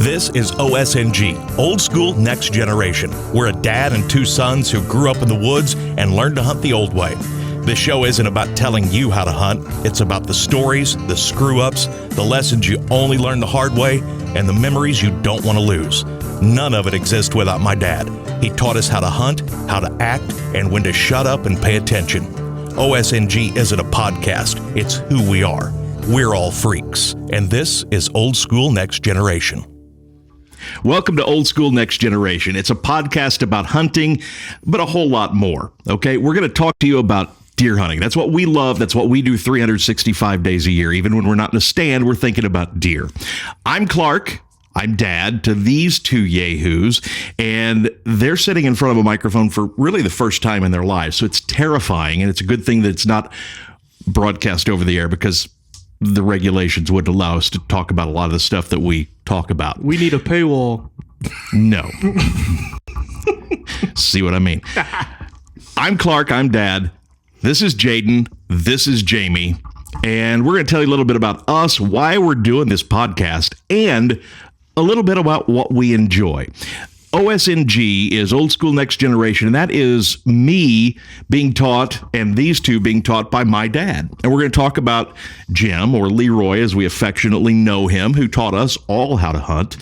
This is OSNG, Old School Next Generation. We're a dad and two sons who grew up in the woods and learned to hunt the old way. This show isn't about telling you how to hunt. It's about the stories, the screw-ups, the lessons you only learn the hard way, and the memories you don't want to lose. None of it exists without my dad. He taught us how to hunt, how to act, and when to shut up and pay attention. OSNG isn't a podcast. It's who we are. We're all freaks. And this is Old School Next Generation. Welcome to Old School Next Generation. It's a podcast about hunting, but a whole lot more. Okay, we're going to talk to you about deer hunting. That's what we love. That's what we do 365 days a year. Even when we're not in a stand, we're thinking about deer. I'm Clark. I'm dad to these two yahoos, and they're sitting in front of a microphone for really the first time in their lives. So it's terrifying, and it's a good thing that it's not broadcast over the air because the regulations wouldn't allow us to talk about a lot of the stuff that we talk about. We need a paywall. No. See what I mean? I'm Clark. I'm dad. This is Jaden. This is Jamie. And we're going to tell you a little bit about us, why we're doing this podcast, and a little bit about what we enjoy. OSNG is Old School Next Generation, and that is me being taught and these two being taught by my dad. And we're going to talk about Jim, or Leroy as we affectionately know him, who taught us all how to hunt.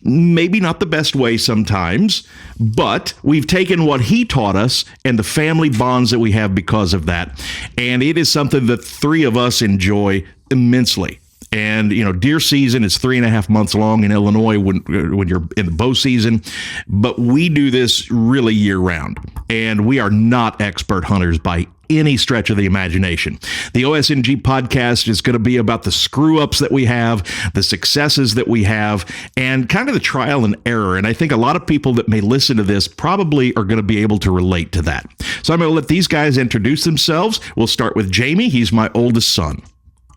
Maybe not the best way sometimes, but we've taken what he taught us and the family bonds that we have because of that. And it is something that three of us enjoy immensely. And, you know, deer season is 3.5 months long in Illinois when you're in the bow season. But we do this really year round. And we are not expert hunters by any stretch of the imagination. The OSNG podcast is going to be about the screw-ups that we have, the successes that we have, and kind of the trial and error. And I think a lot of people that may listen to this probably are going to be able to relate to that. So I'm going to let these guys introduce themselves. We'll start with Jamie. He's my oldest son.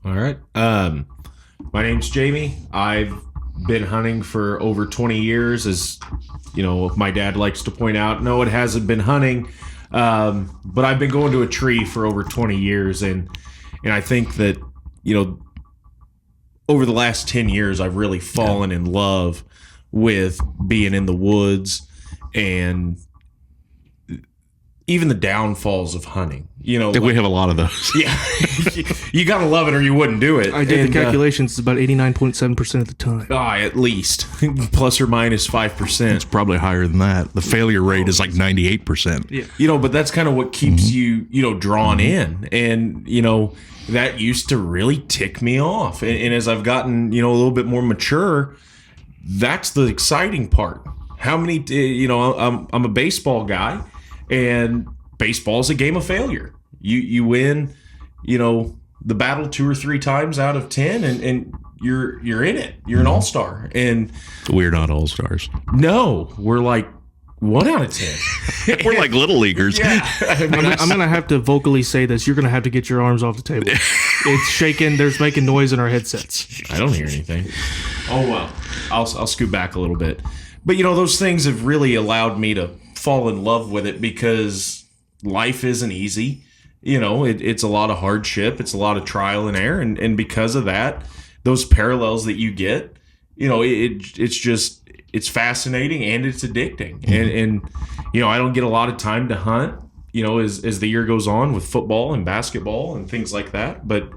All right. My name's Jamie. I've been hunting for over 20 years. As you know, my dad likes to point out, no, it hasn't been hunting, but I've been going to a tree for over 20 years. And I think that, you know, over the last 10 years, I've really fallen in love with being in the woods and even the downfalls of hunting. You know, we have a lot of those. Yeah, you gotta love it or you wouldn't do it. I did the calculations. It's about 89.7% of the time. At least plus or minus 5%. It's probably higher than that. The failure rate is like 98%. Yeah, you know, but that's kind of what keeps you know, drawn in, and you know that used to really tick me off. And as I've gotten, you know, a little bit more mature, that's the exciting part. How many, you know, I'm a baseball guy. And baseball is a game of failure. You win, you know, the battle 2 or 3 times out of 10, and you're in it. You're an all-star. And we're not all-stars. No, we're like 1 out of 10. We're like little leaguers. Yeah. I mean, I'm going to have to vocally say this. You're going to have to get your arms off the table. It's shaking. There's making noise in our headsets. I don't hear anything. Oh, well. I'll scoot back a little bit. But, you know, those things have really allowed me to fall in love with it because life isn't easy. You know, it's a lot of hardship. It's a lot of trial and error. And because of that, those parallels that you get, you know, it's fascinating and it's addicting. Mm-hmm. And, you know, I don't get a lot of time to hunt, you know, as the year goes on with football and basketball and things like that. But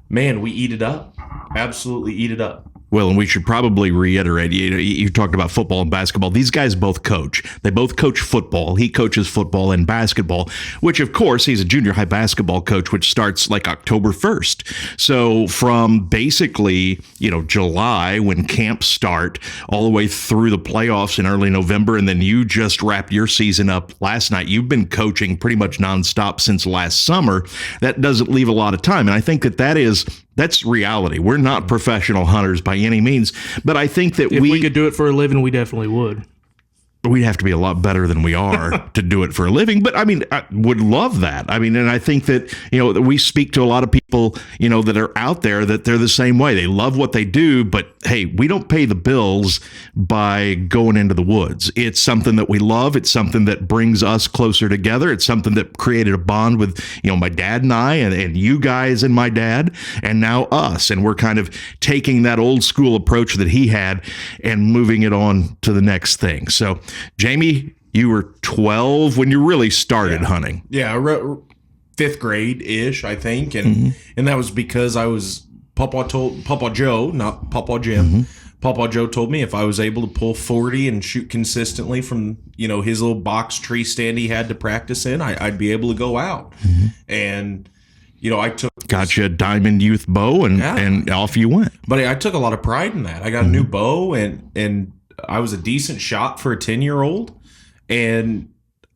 man, we eat it up. Absolutely eat it up. Well, and we should probably reiterate, you talked about football and basketball. These guys both coach. They both coach football. He coaches football and basketball, which, of course, he's a junior high basketball coach, which starts like October 1st. So from basically, you know, July when camps start all the way through the playoffs in early November, and then you just wrapped your season up last night. You've been coaching pretty much nonstop since last summer. That doesn't leave a lot of time. And I think that's reality. We're not professional hunters by any means, but I think that if we could do it for a living, we definitely would. We'd have to be a lot better than we are to do it for a living. But I mean, I would love that. I mean, and I think that, you know, that we speak to a lot of people, you know, that are out there that they're the same way. They love what they do, but hey, we don't pay the bills by going into the woods. It's something that we love. It's something that brings us closer together. It's something that created a bond with, my dad and I, and you guys and my dad, and now us. And we're kind of taking that old school approach that he had and moving it on to the next thing. So, Jamie, you were 12 when you really started hunting. Yeah, 5th grade ish, I think, and that was because I was Papa Joe, not Papa Jim. Papa Joe told me if I was able to pull 40 and shoot consistently from his little box tree stand he had to practice in, I'd be able to go out. And I got you a Diamond Youth bow, and off you went. But I took a lot of pride in that. I got a new bow, and I was a decent shot for a 10-year-old, and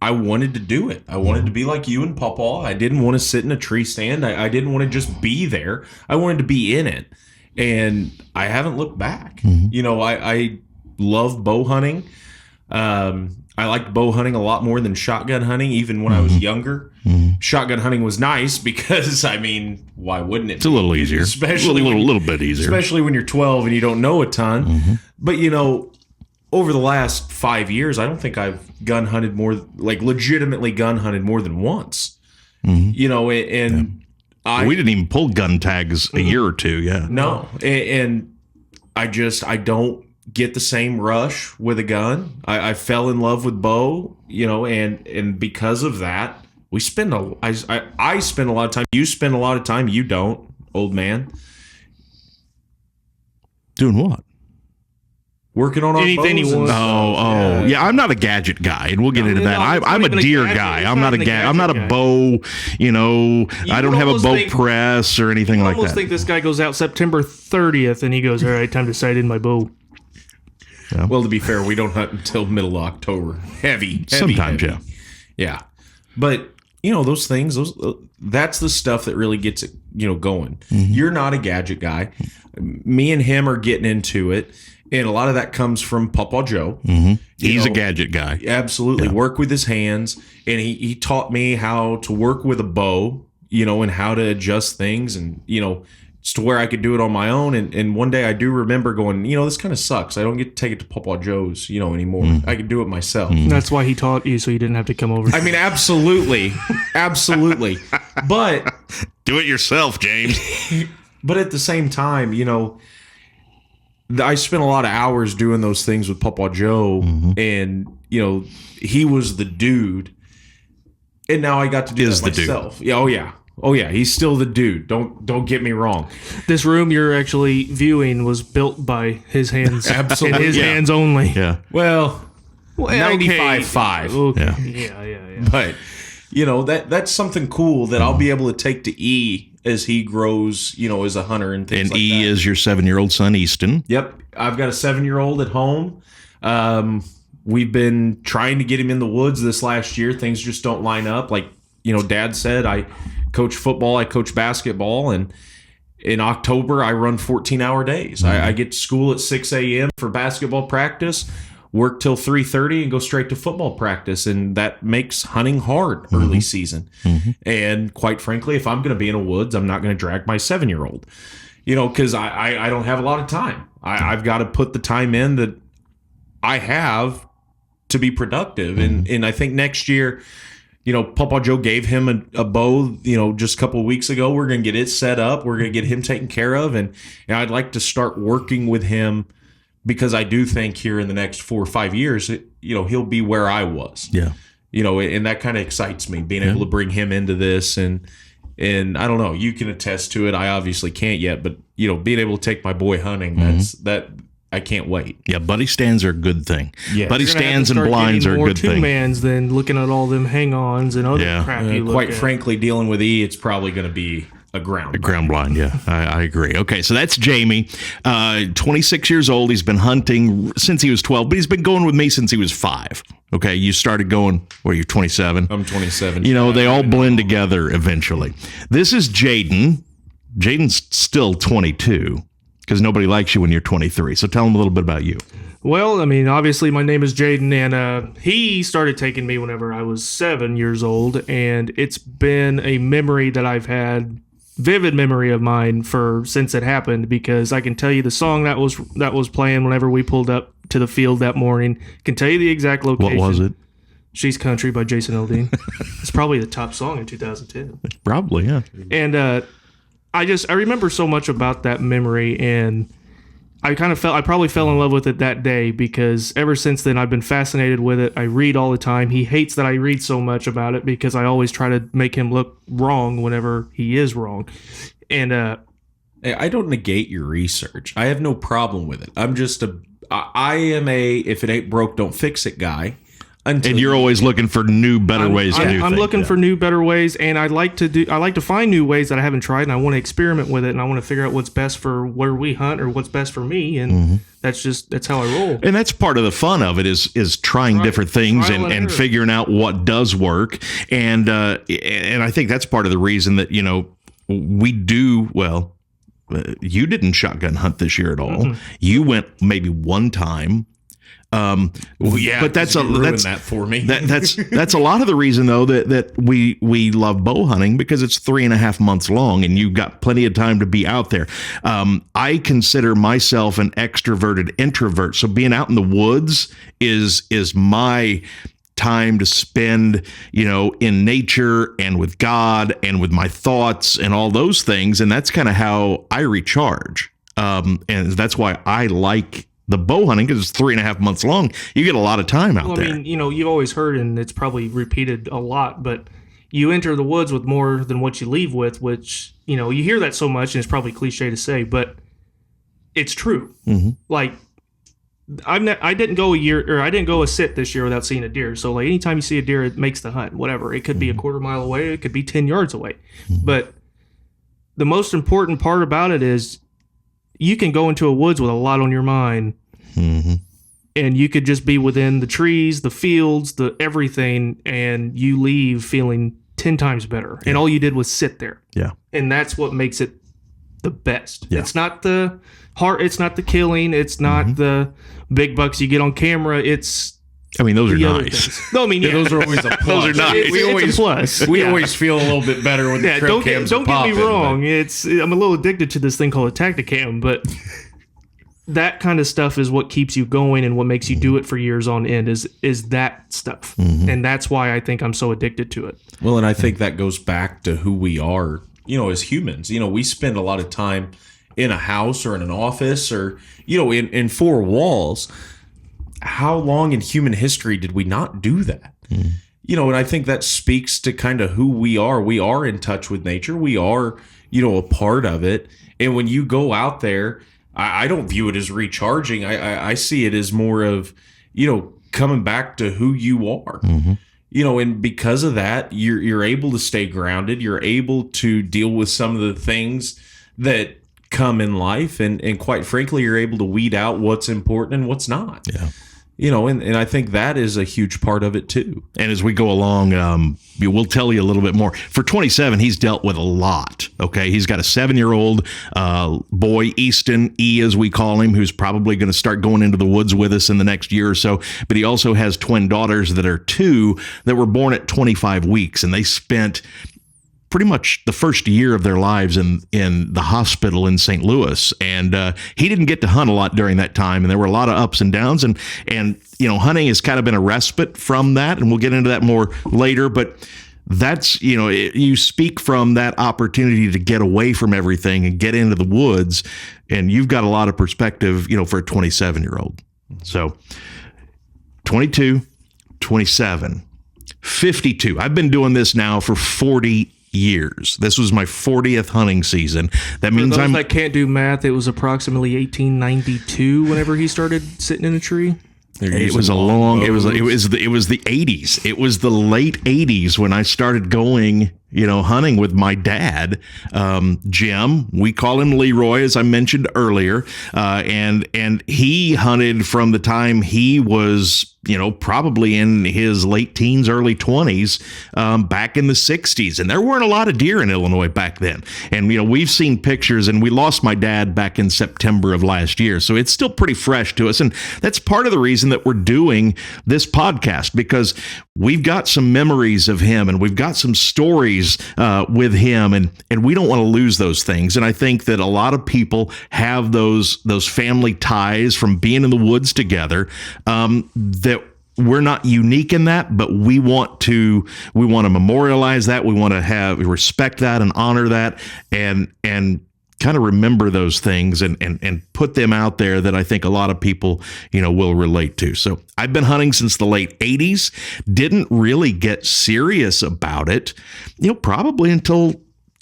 I wanted to do it. I wanted to be like you and Papa. I didn't want to sit in a tree stand. I didn't want to just be there. I wanted to be in it. And I haven't looked back. I love bow hunting. I liked bow hunting a lot more than shotgun hunting, even when I was younger. Shotgun hunting was nice because, why wouldn't it? It's a little easier. Especially a little bit easier. Especially when you're 12 and you don't know a ton. But, over the last 5 years, I don't think I've gun hunted legitimately gun hunted more than once. We didn't even pull gun tags a year or two. Yeah. No. And I don't get the same rush with a gun. I fell in love with bow, and because of that, I spend a lot of time. You spend a lot of time. You don't, old man. Doing what? Working on anything he wants. Yeah. I'm not a gadget guy, and we'll get into that. I'm a deer guy. I'm not a bow. I don't have a bow press or anything like that. I almost think this guy goes out September 30th, and he goes, "All right, time to sight in my bow." Yeah. Well, to be fair, we don't hunt until middle of October. Heavy. Sometimes, heavy. Yeah. But those things. That's the stuff that really gets it. Going. You're not a gadget guy. Me and him are getting into it. And a lot of that comes from Papa Joe. He's a gadget guy. Absolutely. Yeah. Work with his hands. And he taught me how to work with a bow, and how to adjust things and, just to where I could do it on my own. And one day I do remember going, this kind of sucks. I don't get to take it to Papa Joe's, anymore. I can do it myself. That's why he taught you so you didn't have to come over. Absolutely. Absolutely. But do it yourself, James. But at the same time, I spent a lot of hours doing those things with Papa Joe, and he was the dude, and now I got to do that myself. Dude. Yeah, oh yeah, he's still the dude. Don't get me wrong. This room you're actually viewing was built by his hands, absolutely, and his hands only. Yeah. Well 95.5. Okay. Yeah. But that's something cool that I'll be able to take to E as he grows, as a hunter and things and like that. And E is your 7-year-old son, Easton. Yep. I've got a 7-year-old at home. We've been trying to get him in the woods this last year. Things just don't line up. Like, Dad said, I coach football, I coach basketball, and in October, I run 14-hour days. I get to school at 6 a.m. for basketball practice, work till 3:30 and go straight to football practice, and that makes hunting hard early season. And quite frankly, if I'm going to be in the woods, I'm not going to drag my 7-year-old, because I don't have a lot of time. I've got to put the time in that I have to be productive. And I think next year, Papa Joe gave him a bow, just a couple of weeks ago. We're going to get it set up. We're going to get him taken care of. And I'd like to start working with him, because I do think here in the next 4 or 5 years, he'll be where I was. Yeah. And that kind of excites me, being able to bring him into this. And I don't know, you can attest to it. I obviously can't yet, but being able to take my boy hunting, that I can't wait. Yeah, buddy stands are a good thing. Yeah. Buddy stands and blinds are a good thing. More two-mans than looking at all them hang-ons and other crap you look quite at. frankly, dealing with E, it's probably going to be a ground blind. Yeah, I agree. Okay, so that's Jamie, 26 years old. He's been hunting since he was 12, but he's been going with me since he was 5. Okay, you started going, you're 27. I'm 27. They all blend together eventually. This is Jaden. Jaden's still 22 because nobody likes you when you're 23. So tell him a little bit about you. Well, obviously my name is Jaden, and he started taking me whenever I was 7 years old, and it's been a memory that I've had vivid memory of mine for since it happened, because I can tell you the song that was playing whenever we pulled up to the field that morning. Can tell you the exact location. What was it? She's Country by Jason Aldean. It's probably the top song in 2010. Probably, yeah. And I remember so much about that memory, and I probably fell in love with it that day, because ever since then I've been fascinated with it. I read all the time. He hates that I read so much about it because I always try to make him look wrong whenever he is wrong. And Hey, I don't negate your research. I have no problem with it. I am a if it ain't broke, don't fix it guy. And you're always looking for new, better ways to do things. I'm looking for new, better ways, and I like to find new ways that I haven't tried, and I want to experiment with it, and I want to figure out what's best for where we hunt or what's best for me, and that's how I roll. And that's part of the fun of it is trying different things and figuring out what does work. And I think that's part of the reason that, we do well. You didn't shotgun hunt this year at all. Mm-hmm. You went maybe one time. But that's that for me. that's a lot of the reason though that we love bow hunting, because it's 3.5 months long and you've got plenty of time to be out there. I consider myself an extroverted introvert, so being out in the woods is my time to spend, in nature and with God and with my thoughts and all those things, and that's kind of how I recharge. And that's why I like the bow hunting, because it's 3.5 months long. You get a lot of time out there. I mean, you've always heard, and it's probably repeated a lot, but you enter the woods with more than what you leave with, which, you hear that so much, and it's probably cliche to say, but it's true. Mm-hmm. Like, I didn't go a sit this year without seeing a deer. So like anytime you see a deer, it makes the hunt, whatever. It could be a quarter mile away. It could be 10 yards away. Mm-hmm. But the most important part about it is you can go into a woods with a lot on your mind. Mm-hmm. And you could just be within the trees, the fields, the everything, and you leave feeling 10 times better. Yeah. And all you did was sit there. Yeah. And that's what makes it the best. Yeah. It's not the heart. It's not the killing. It's not the big bucks you get on camera. Those are nice. No, those are always a plus. Those are nice. It's a plus. We always feel a little bit better when the trail cams don't get me wrong. I'm a little addicted to this thing called a Tacticam, but that kind of stuff is what keeps you going and what makes you do it for years on end is that stuff. Mm-hmm. And that's why I think I'm so addicted to it. Well, and I think that goes back to who we are, as humans. We spend a lot of time in a house or in an office or, in four walls. How long in human history did we not do that? Mm. And I think that speaks to kind of who we are. We are in touch with nature. We are, a part of it. And when you go out there, I don't view it as recharging. I see it as more of, coming back to who you are. Mm-hmm. And because of that, you're able to stay grounded. You're able to deal with some of the things that come in life. And quite frankly, you're able to weed out what's important and what's not. Yeah. And I think that is a huge part of it too. And as we go along, we'll tell you a little bit more. For 27, he's dealt with a lot. Okay, he's got a 7-year-old boy, Easton E, as we call him, who's probably going to start going into the woods with us in the next year or so. But he also has twin daughters that are 2 that were born at 25 weeks, and they spent pretty much the first year of their lives in the hospital in St. Louis. And he didn't get to hunt a lot during that time. And there were a lot of ups and downs. And hunting has kind of been a respite from that. And we'll get into that more later. But that's, you speak from that opportunity to get away from everything and get into the woods. And you've got a lot of perspective, for a 27-year-old. So 22, 27, 52. I've been doing this now for 40 years. This was my 40th hunting season. That means I can't do math. It was approximately 1892 whenever he started sitting in a tree. It was a long. It was the 80s. It was the late 80s when I started going, hunting with my dad, Jim. We call him Leroy, as I mentioned earlier, and he hunted from the time he was, probably in his late teens, early 20s, back in the 60s. And there weren't a lot of deer in Illinois back then. And, we've seen pictures, and we lost my dad back in September of last year. So it's still pretty fresh to us. And that's part of the reason that we're doing this podcast, because we've got some memories of him, and we've got some stories with him, and we don't want to lose those things. And I think that a lot of people have those family ties from being in the woods together, that we're not unique in that, but we want to memorialize that. We want to respect that and honor that, and kind of remember those things and put them out there that I think a lot of people, will relate to. So I've been hunting since the late 80s, didn't really get serious about it, probably until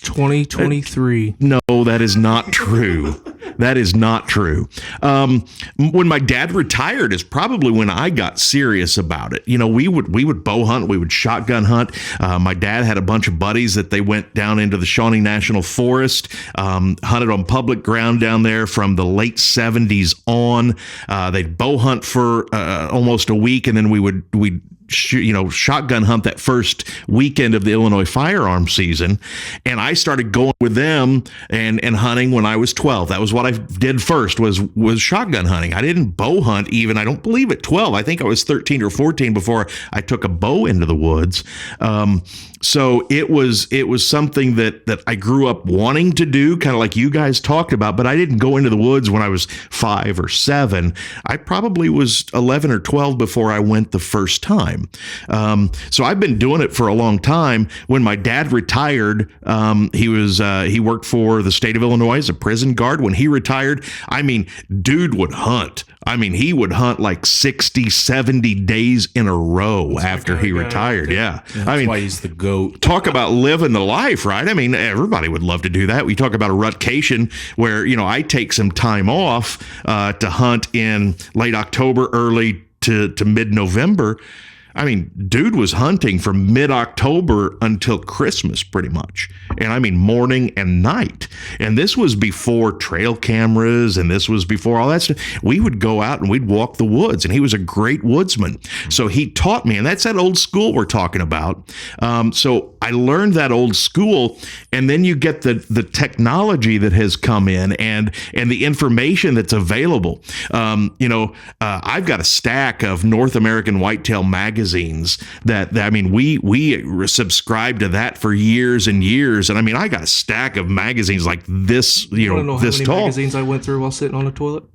2023. No, that is not true. That is not true. When my dad retired is probably when I got serious about it. We would bow hunt, we would shotgun hunt. My dad had a bunch of buddies that they went down into the Shawnee National Forest, hunted on public ground down there from the late 70s on. They'd bow hunt for almost a week, and then we'd shotgun hunt that first weekend of the Illinois firearm season. And I started going with them and hunting when I was 12. That was what I did first, was shotgun hunting. I didn't bow hunt even, I don't believe, at 12. I think I was 13 or 14 before I took a bow into the woods. So it was something that I grew up wanting to do, kind of like you guys talked about, but I didn't go into the woods when I was 5 or 7. I probably was 11 or 12 before I went the first time. So I've been doing it for a long time. When my dad retired, he worked for the state of Illinois as a prison guard. When he retired, dude would hunt. He would hunt like 60, 70 days in a row after he retired. Yeah. That's why he's the GOAT. Talk about living the life, right? Everybody would love to do that. We talk about a rutcation where, I take some time off to hunt in late October, early to mid-November. Dude was hunting from mid-October until Christmas, pretty much. And morning and night. And this was before trail cameras, and this was before all that stuff. We would go out and we'd walk the woods, and he was a great woodsman. So he taught me, and that's that old school we're talking about. So I learned that old school, and then you get the technology that has come in and the information that's available. I've got a stack of North American Whitetail magazines that we subscribed to that for years and years. And I got a stack of magazines like this, You want to know how this many tall. magazines I went through while sitting on the toilet?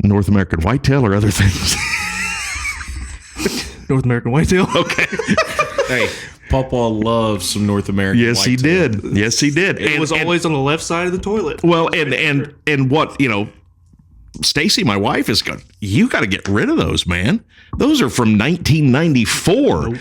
North American Whitetail or other things? North American Whitetail. Okay. Hey, Papa loves some North American Yes, he whitetail. did. Yes, he did. It was always on the left side of the toilet. Well, and what, Stacy, my wife, is going, you got to get rid of those, man. Those are from 1994. Nope.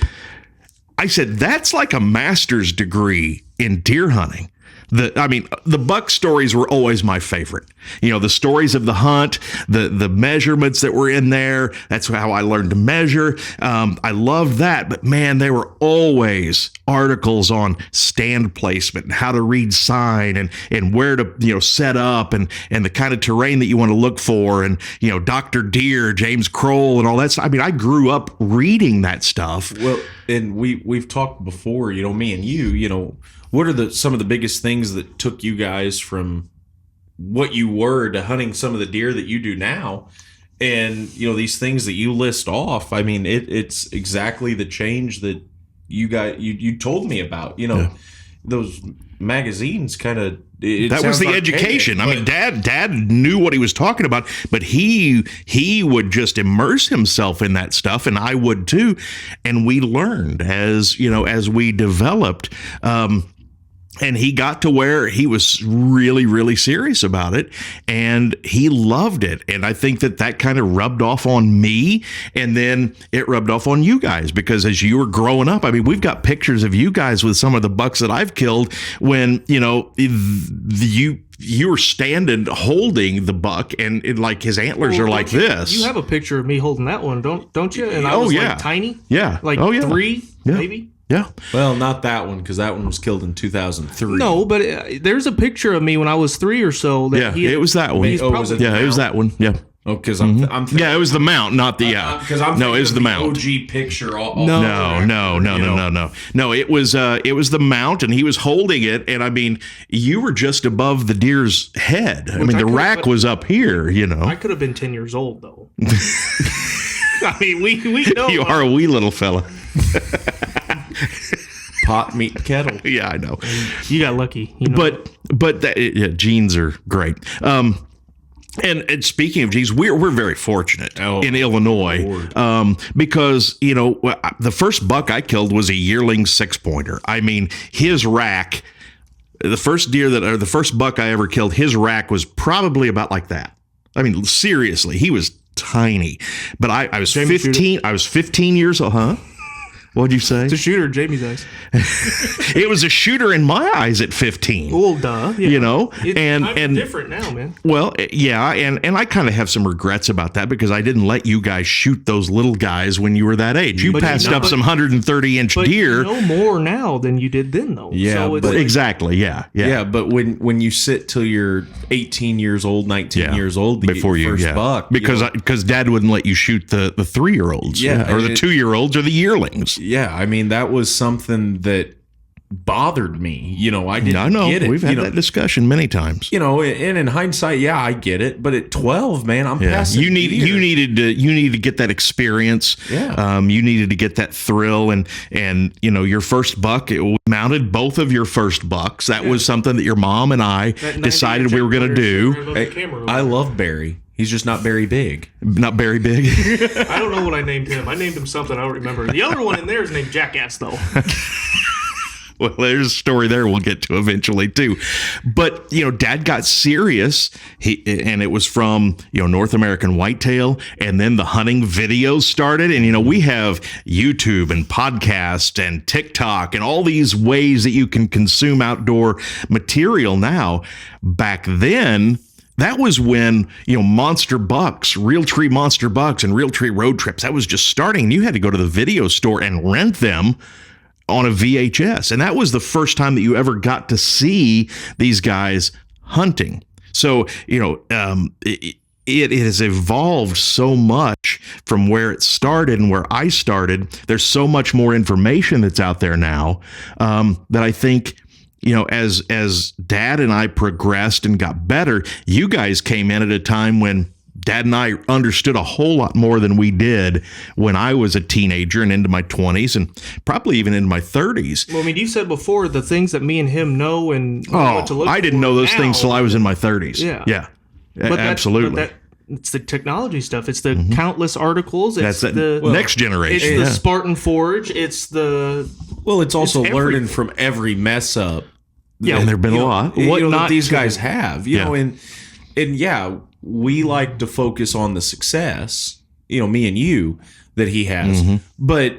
I said, that's like a master's degree in deer hunting. The buck stories were always my favorite. The stories of the hunt, the measurements that were in there. That's how I learned to measure. I loved that. But man, there were always articles on stand placement and how to read sign and where to set up and the kind of terrain that you want to look for, and Dr. Deer, James Kroll, and all that stuff. I grew up reading that stuff. Well, and we've talked before. Me and you. What are some of the biggest things that took you guys from what you were to hunting some of the deer that you do now? And, these things that you list off, it's exactly the change that you told me about, those magazines kind of. That was the education. Dad knew what he was talking about, but he would just immerse himself in that stuff, and I would too. And we learned as we developed. And he got to where he was really, really serious about it, and he loved it. And I think that kind of rubbed off on me, and then it rubbed off on you guys, because as you were growing up, we've got pictures of you guys with some of the bucks that I've killed when, you were standing holding the buck, and like his antlers are like this. You have a picture of me holding that one, don't you? And I was like tiny. Yeah. Like 3, maybe. Yeah. Well, not that one, because that one was killed in 2003. No, but there's a picture of me when I was 3 or so. It was that one. It was that one. Yeah. Oh, because I'm thinking, it was the mount, not the because I'm no, it was the mount. OG picture. No. It was the mount, and he was holding it, and you were just above the deer's head. The rack was up here. I could have been 10 years old though. We know you are a wee little fella. Pot, meet, kettle. Yeah, I know. You got lucky. You know? But genes are great. And speaking of genes, we're very fortunate in Illinois because, you know, the first buck I killed was a yearling 6-pointer. I mean, his rack, the first buck I ever killed, his rack was probably about like that. I mean, seriously, he was tiny. But I was 15. I was 15 years old, huh? What'd you say? It's a shooter in Jamie's eyes. It was a shooter in my eyes at 15. Well, duh. Yeah. You know, I'm different now, man. Well, yeah, and I kind of have some regrets about that because I didn't let you guys shoot those little guys when you were that age. You passed up some 130-inch deer. You know more now than you did then, though. Yeah, so but exactly. Yeah. But when you sit till you're 18 years old, 19 years old to before get your first buck, because Dad wouldn't let you shoot the 3-year-olds, or the 2-year-olds or the yearlings. Yeah, I mean, that was something that bothered me. You know, I didn't get it. We've had that discussion many times. You know, and in hindsight, yeah, I get it. But at 12, man, I'm past you needed to get that experience. Yeah. You needed to get that thrill and you know, your first buck, we mounted both of your first bucks. That was something that your mom and I decided we were going to do. I love Barry. He's just not very big. Not very big. I don't know what I named him. I named him something I don't remember. The other one in there is named Jackass, though. Well, there's a story there we'll get to eventually too. But, you know, Dad got serious, and it was from, you know, North American Whitetail, and then the hunting videos started. And, you know, we have YouTube and podcast and TikTok and all these ways that you can consume outdoor material now. Back then, that was when, you know, monster bucks, Realtree monster bucks and Realtree road trips, that was just starting. You had to go to the video store and rent them on a VHS. And that was the first time that you ever got to see these guys hunting. So, you know, it has evolved so much from where it started and where I started. There's so much more information that's out there now that I think, you know, as Dad and I progressed and got better, you guys came in at a time when Dad and I understood a whole lot more than we did when I was a teenager and into my 20s and probably even into my 30s. Well, I mean, you said before the things that me and him know and what to look I didn't for know those now. things till I was in my 30s. Yeah. But absolutely. It's the technology stuff. It's the countless articles. It's the next generation. It's the Spartan Forge. It's the it's also learning from every mess up. Yeah, and there've been a lot. What not these guys have, you know, and yeah, we like to focus on the success, you know, me and you, that he has, but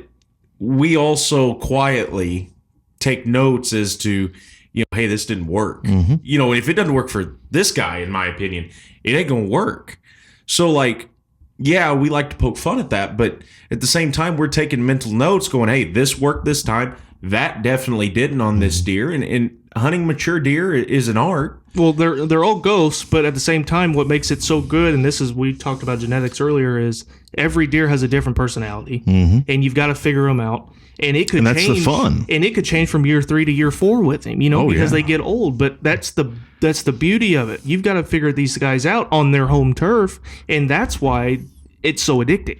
we also quietly take notes as to, you know, hey, this didn't work. You know, if it doesn't work for this guy, in my opinion, it ain't gonna work. So, like, yeah, we like to poke fun at that, but at the same time, we're taking mental notes going, hey, this worked this time. That definitely didn't on this deer. And hunting mature deer is an art. Well, they're all ghosts, but at the same time, what makes it so good, and this is, we talked about genetics earlier, is every deer has a different personality, and you've got to figure them out. And it could change. That's the fun. And it could change from year 3 to year 4 with him, you know, because they get old. But that's the beauty of it. You've got to figure these guys out on their home turf, and that's why it's so addicting.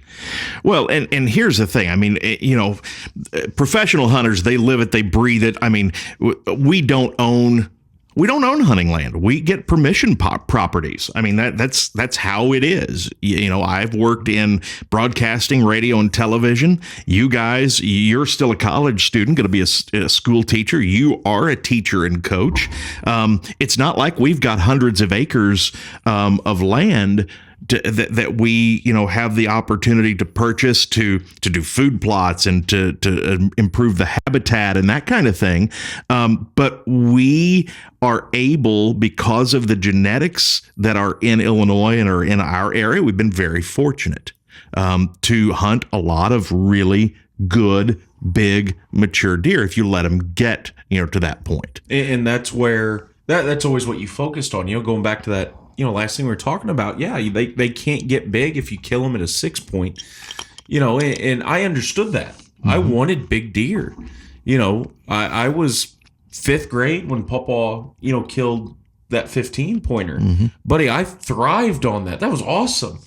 Well, and here's the thing. I mean, you know, professional hunters, they live it, they breathe it. I mean, we don't own hunting land. We get permission properties. I mean, that's how it is. You know, I've worked in broadcasting, radio, and television. You guys, you're still a college student, going to be a school teacher. You are a teacher and coach. It's not like we've got hundreds of acres of land that we, you know, have the opportunity to purchase to do food plots and to improve the habitat and that kind of thing. But we are able, because of the genetics that are in Illinois and are in our area, we've been very fortunate to hunt a lot of really good, big, mature deer if you let them get, you know, to that point. And that's where that's always what you focused on, you know, going back to that, you know, last thing we were talking about. Yeah, they can't get big if you kill them at a 6-point, you know, and I understood that. I wanted big deer. You know, I was 5th grade when Papa, you know, killed that 15-pointer. Buddy, I thrived on that. That was awesome.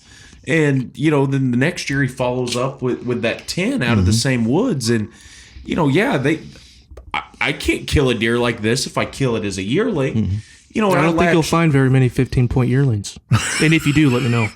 And, then the next year he follows up with that 10 out of the same woods. And, I can't kill a deer like this if I kill it as a yearling. And I don't think you'll find very many 15-point yearlings. And if you do, let me know.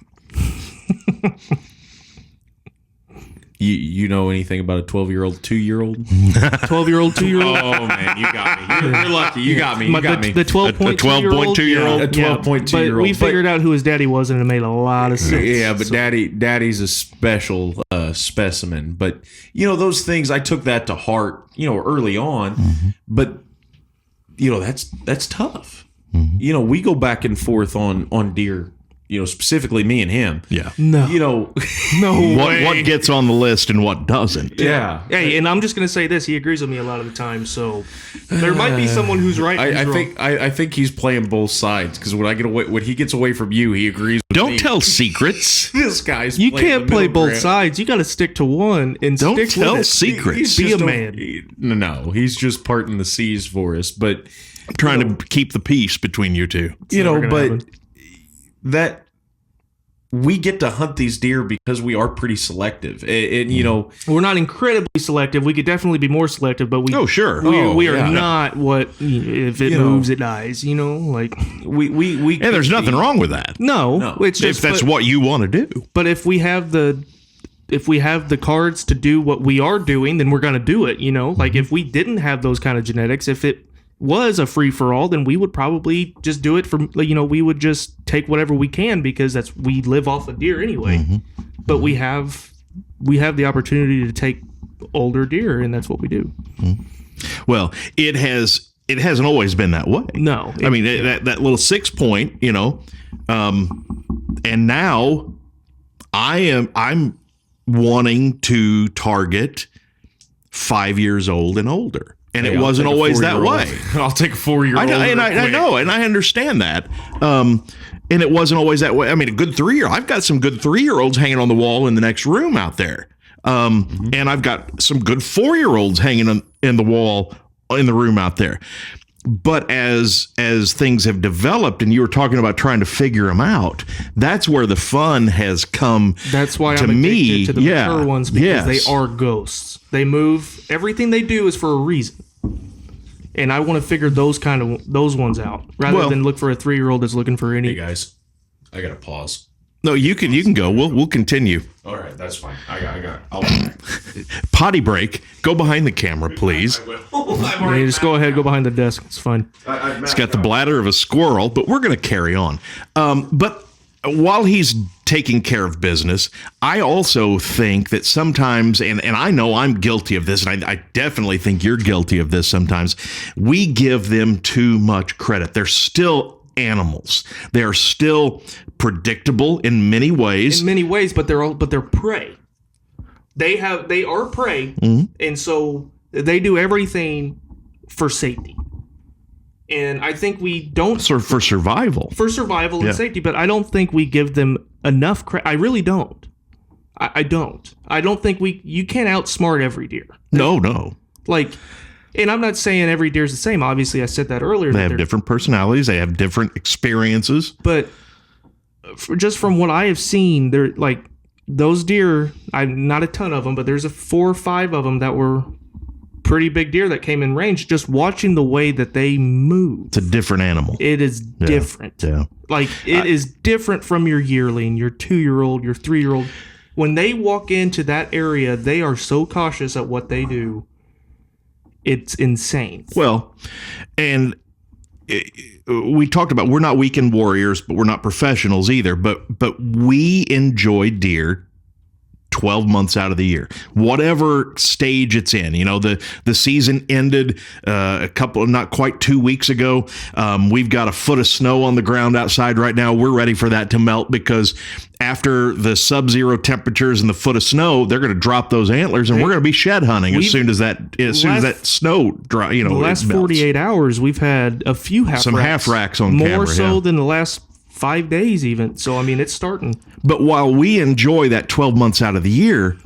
You know anything about a 12-year-old, 2-year-old? 12-year-old, 2-year-old? Oh, man, you got me. You're lucky. You got me. The 12.2-year-old. A 12.2-year-old. But we figured out who his daddy was, and it made a lot of sense. Yeah, but daddy's a special specimen. But, those things, I took that to heart, early on. But, that's tough. We go back and forth on deer. Specifically me and him. Yeah. No. No way. What gets on the list and what doesn't. Yeah. Hey, and I'm just going to say this. He agrees with me a lot of the time, so there might be someone who's right. I think he's playing both sides, because when he gets away from you, he agrees with me. Don't tell secrets. This guy's You playing can't the play middle both ground. sides. You got to stick to one and Don't stick tell with it. secrets. Be Just a don't- man. No, he's just parting the seas for us. But, Trying to keep the peace between you two. never gonna but happen. that we get to hunt these deer because we are pretty selective. And We're not incredibly selective. We could definitely be more selective, but we Oh, sure. we are yeah. not what if it moves it dies. Like we And there's nothing wrong with that. no, it's If just that's but, what you want to do. But if we have the cards to do what we are doing, then we're going to do it. Like if we didn't have those kind of genetics, if it was a free for all, then we would probably just do it we would just take whatever we can, because we live off of deer anyway. But we have the opportunity to take older deer, and that's what we do. Well, it hasn't always been that way. No, I mean that little 6 point, and now I'm wanting to target 5 years old and older. And it wasn't always that way. I'll take a 4-year-old. I know, and I understand that. And it wasn't always that way. I mean, a good 3-year. I've got some good 3-year-olds hanging on the wall in the next room out there, and I've got some good 4-year-olds hanging in the wall in the room out there. But as things have developed, and you were talking about trying to figure them out, that's where the fun has come. That's why to I'm addicted me, to the mature ones, because they are ghosts. They move. Everything they do is for a reason. And I want to figure those ones out rather than look for a 3-year-old that's looking for any. Hey guys, I gotta pause. No, you can go. We'll continue. All right, that's fine. I'll be back. Potty break. Go behind the camera, please. Yeah, just go ahead, go behind the desk. It's fine. It's got the bladder of a squirrel, but we're going to carry on. But while he's taking care of business, I also think that sometimes, and I know I'm guilty of this, and I definitely think you're guilty of this sometimes, we give them too much credit. They're still animals. They are still predictable in many ways. But they're prey. They are prey, and so they do everything for safety. And I think we don't For survival. for survival and safety, but I don't think we give them enough credit. I really don't. I don't. I don't think you can't outsmart every deer. No. And I'm not saying every deer's the same. Obviously, I said that earlier. They have different personalities. They have different experiences. But just from what I have seen, they're like those deer. I'm not a ton of them, but there's 4 or 5 of them that were pretty big deer that came in range. Just watching the way that they move, It's a different animal. it is different. Yeah. Like it is different from your yearling, your 2-year-old, your 3-year-old. When they walk into that area, they are so cautious at what they do. It's insane. Well, and we talked about we're not weekend warriors, but we're not professionals either. But we enjoy deer 12 months out of the year, whatever stage it's in. The season ended not quite 2 weeks ago. We've got a foot of snow on the ground outside right now. We're ready for that to melt, because after the sub-zero temperatures and the foot of snow, they're going to drop those antlers, and we're going to be shed hunting as soon as that snow dry. The last 48 hours, we've had a few half racks on more camera, so yeah. than the last 5 days even. So, I mean, it's starting. But while we enjoy that 12 months out of the year,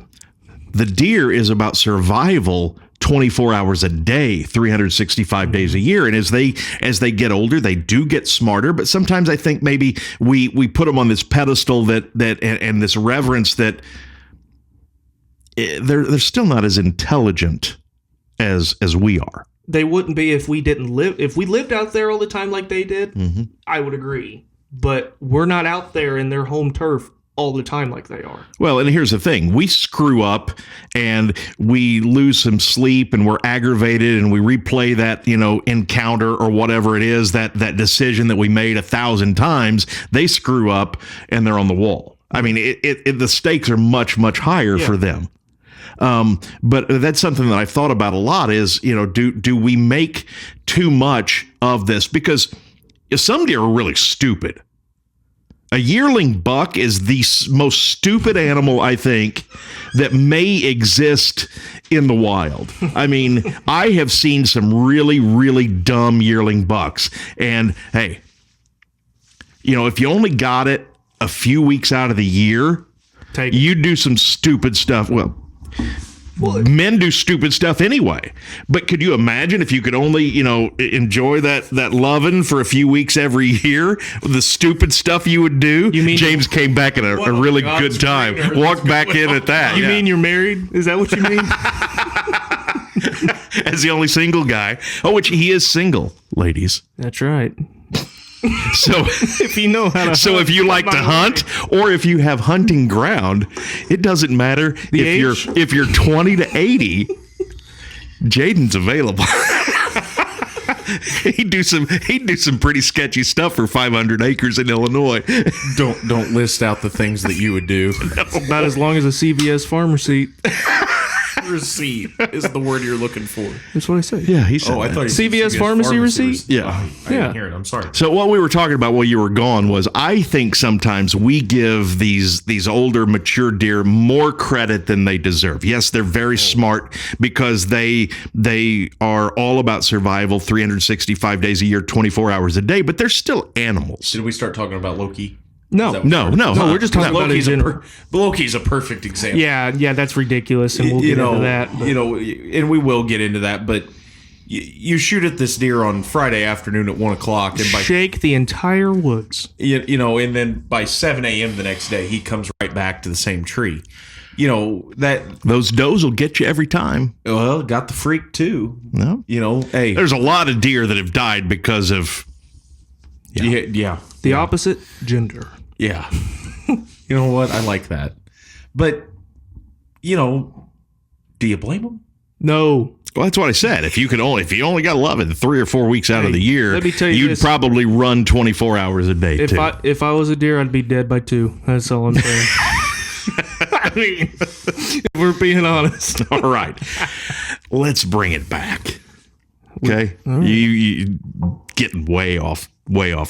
the deer is about survival 24 hours a day, 365 days a year. And as they get older, they do get smarter. But sometimes I think maybe we put them on this pedestal and this reverence that they're still not as intelligent as we are. They wouldn't be if we lived out there all the time like they did. Mm-hmm. I would agree. But we're not out there in their home turf all the time like they are. Well, and here's the thing. We screw up and we lose some sleep and we're aggravated and we replay that, encounter or whatever it is, that decision that we made 1,000 times. They screw up and they're on the wall. I mean, the stakes are much, much higher for them. But that's something that I've thought about a lot is, do we make too much of this? Because some deer are really stupid. A yearling buck is the most stupid animal, I think, that may exist in the wild. I mean, I have seen some really, really dumb yearling bucks. And hey, if you only got it a few weeks out of the year, you do some stupid stuff. Well, men do stupid stuff anyway. But could you imagine if you could only, enjoy that loving for a few weeks every year, the stupid stuff you would do? You mean James came back at a really good time. Walked back in at that. You mean you're married? Is that what you mean? As the only single guy. Oh, which he is single, ladies. That's right. So if you know how to if you like to hunt or if you have hunting ground, it doesn't matter if you're 20 to 80, Jaden's available. He'd do some pretty sketchy stuff for 500 acres in Illinois. Don't list out the things that you would do. Not as long as a CVS farm receipt. Receipt is the word you're looking for. That's what I said. Yeah, he said. I thought CVS pharmacy receipt. Yeah, I didn't hear it. I'm sorry. So what we were talking about while you were gone was, I think sometimes we give these older, mature deer more credit than they deserve. Yes, they're very smart because they are all about survival, 365 days a year, 24 hours a day. But they're still animals. Did we start talking about Loki? No. We're just talking about Loki's a perfect example. Yeah, that's ridiculous, and we'll get into that. But. And we will get into that. But you shoot at this deer on Friday afternoon at 1:00, and shake the entire woods. And then by 7 a.m. the next day, he comes right back to the same tree. Those does will get you every time. Well, got the freak too. No, hey, there's a lot of deer that have died because of the opposite gender. Yeah. You know what? I like that. But, do you blame them? No. Well, that's what I said. If you only got 11, 3 or 4 weeks out of the year, let me tell you'd probably run 24 hours a day. If I was a deer, I'd be dead by 2. That's all I'm saying. I mean, if we're being honest. All right. Let's bring it back. Okay. Right. You getting way off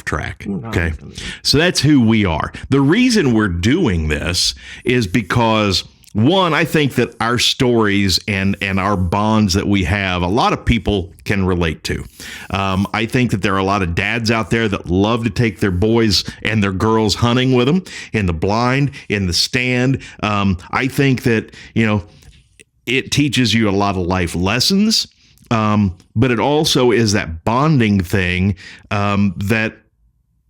track. Okay. So that's who we are. The reason we're doing this is because, one, I think that our stories and our bonds that we have, a lot of people can relate to. I think that there are a lot of dads out there that love to take their boys and their girls hunting with them in the blind, in the stand. I think that, it teaches you a lot of life lessons. But it also is that bonding thing that,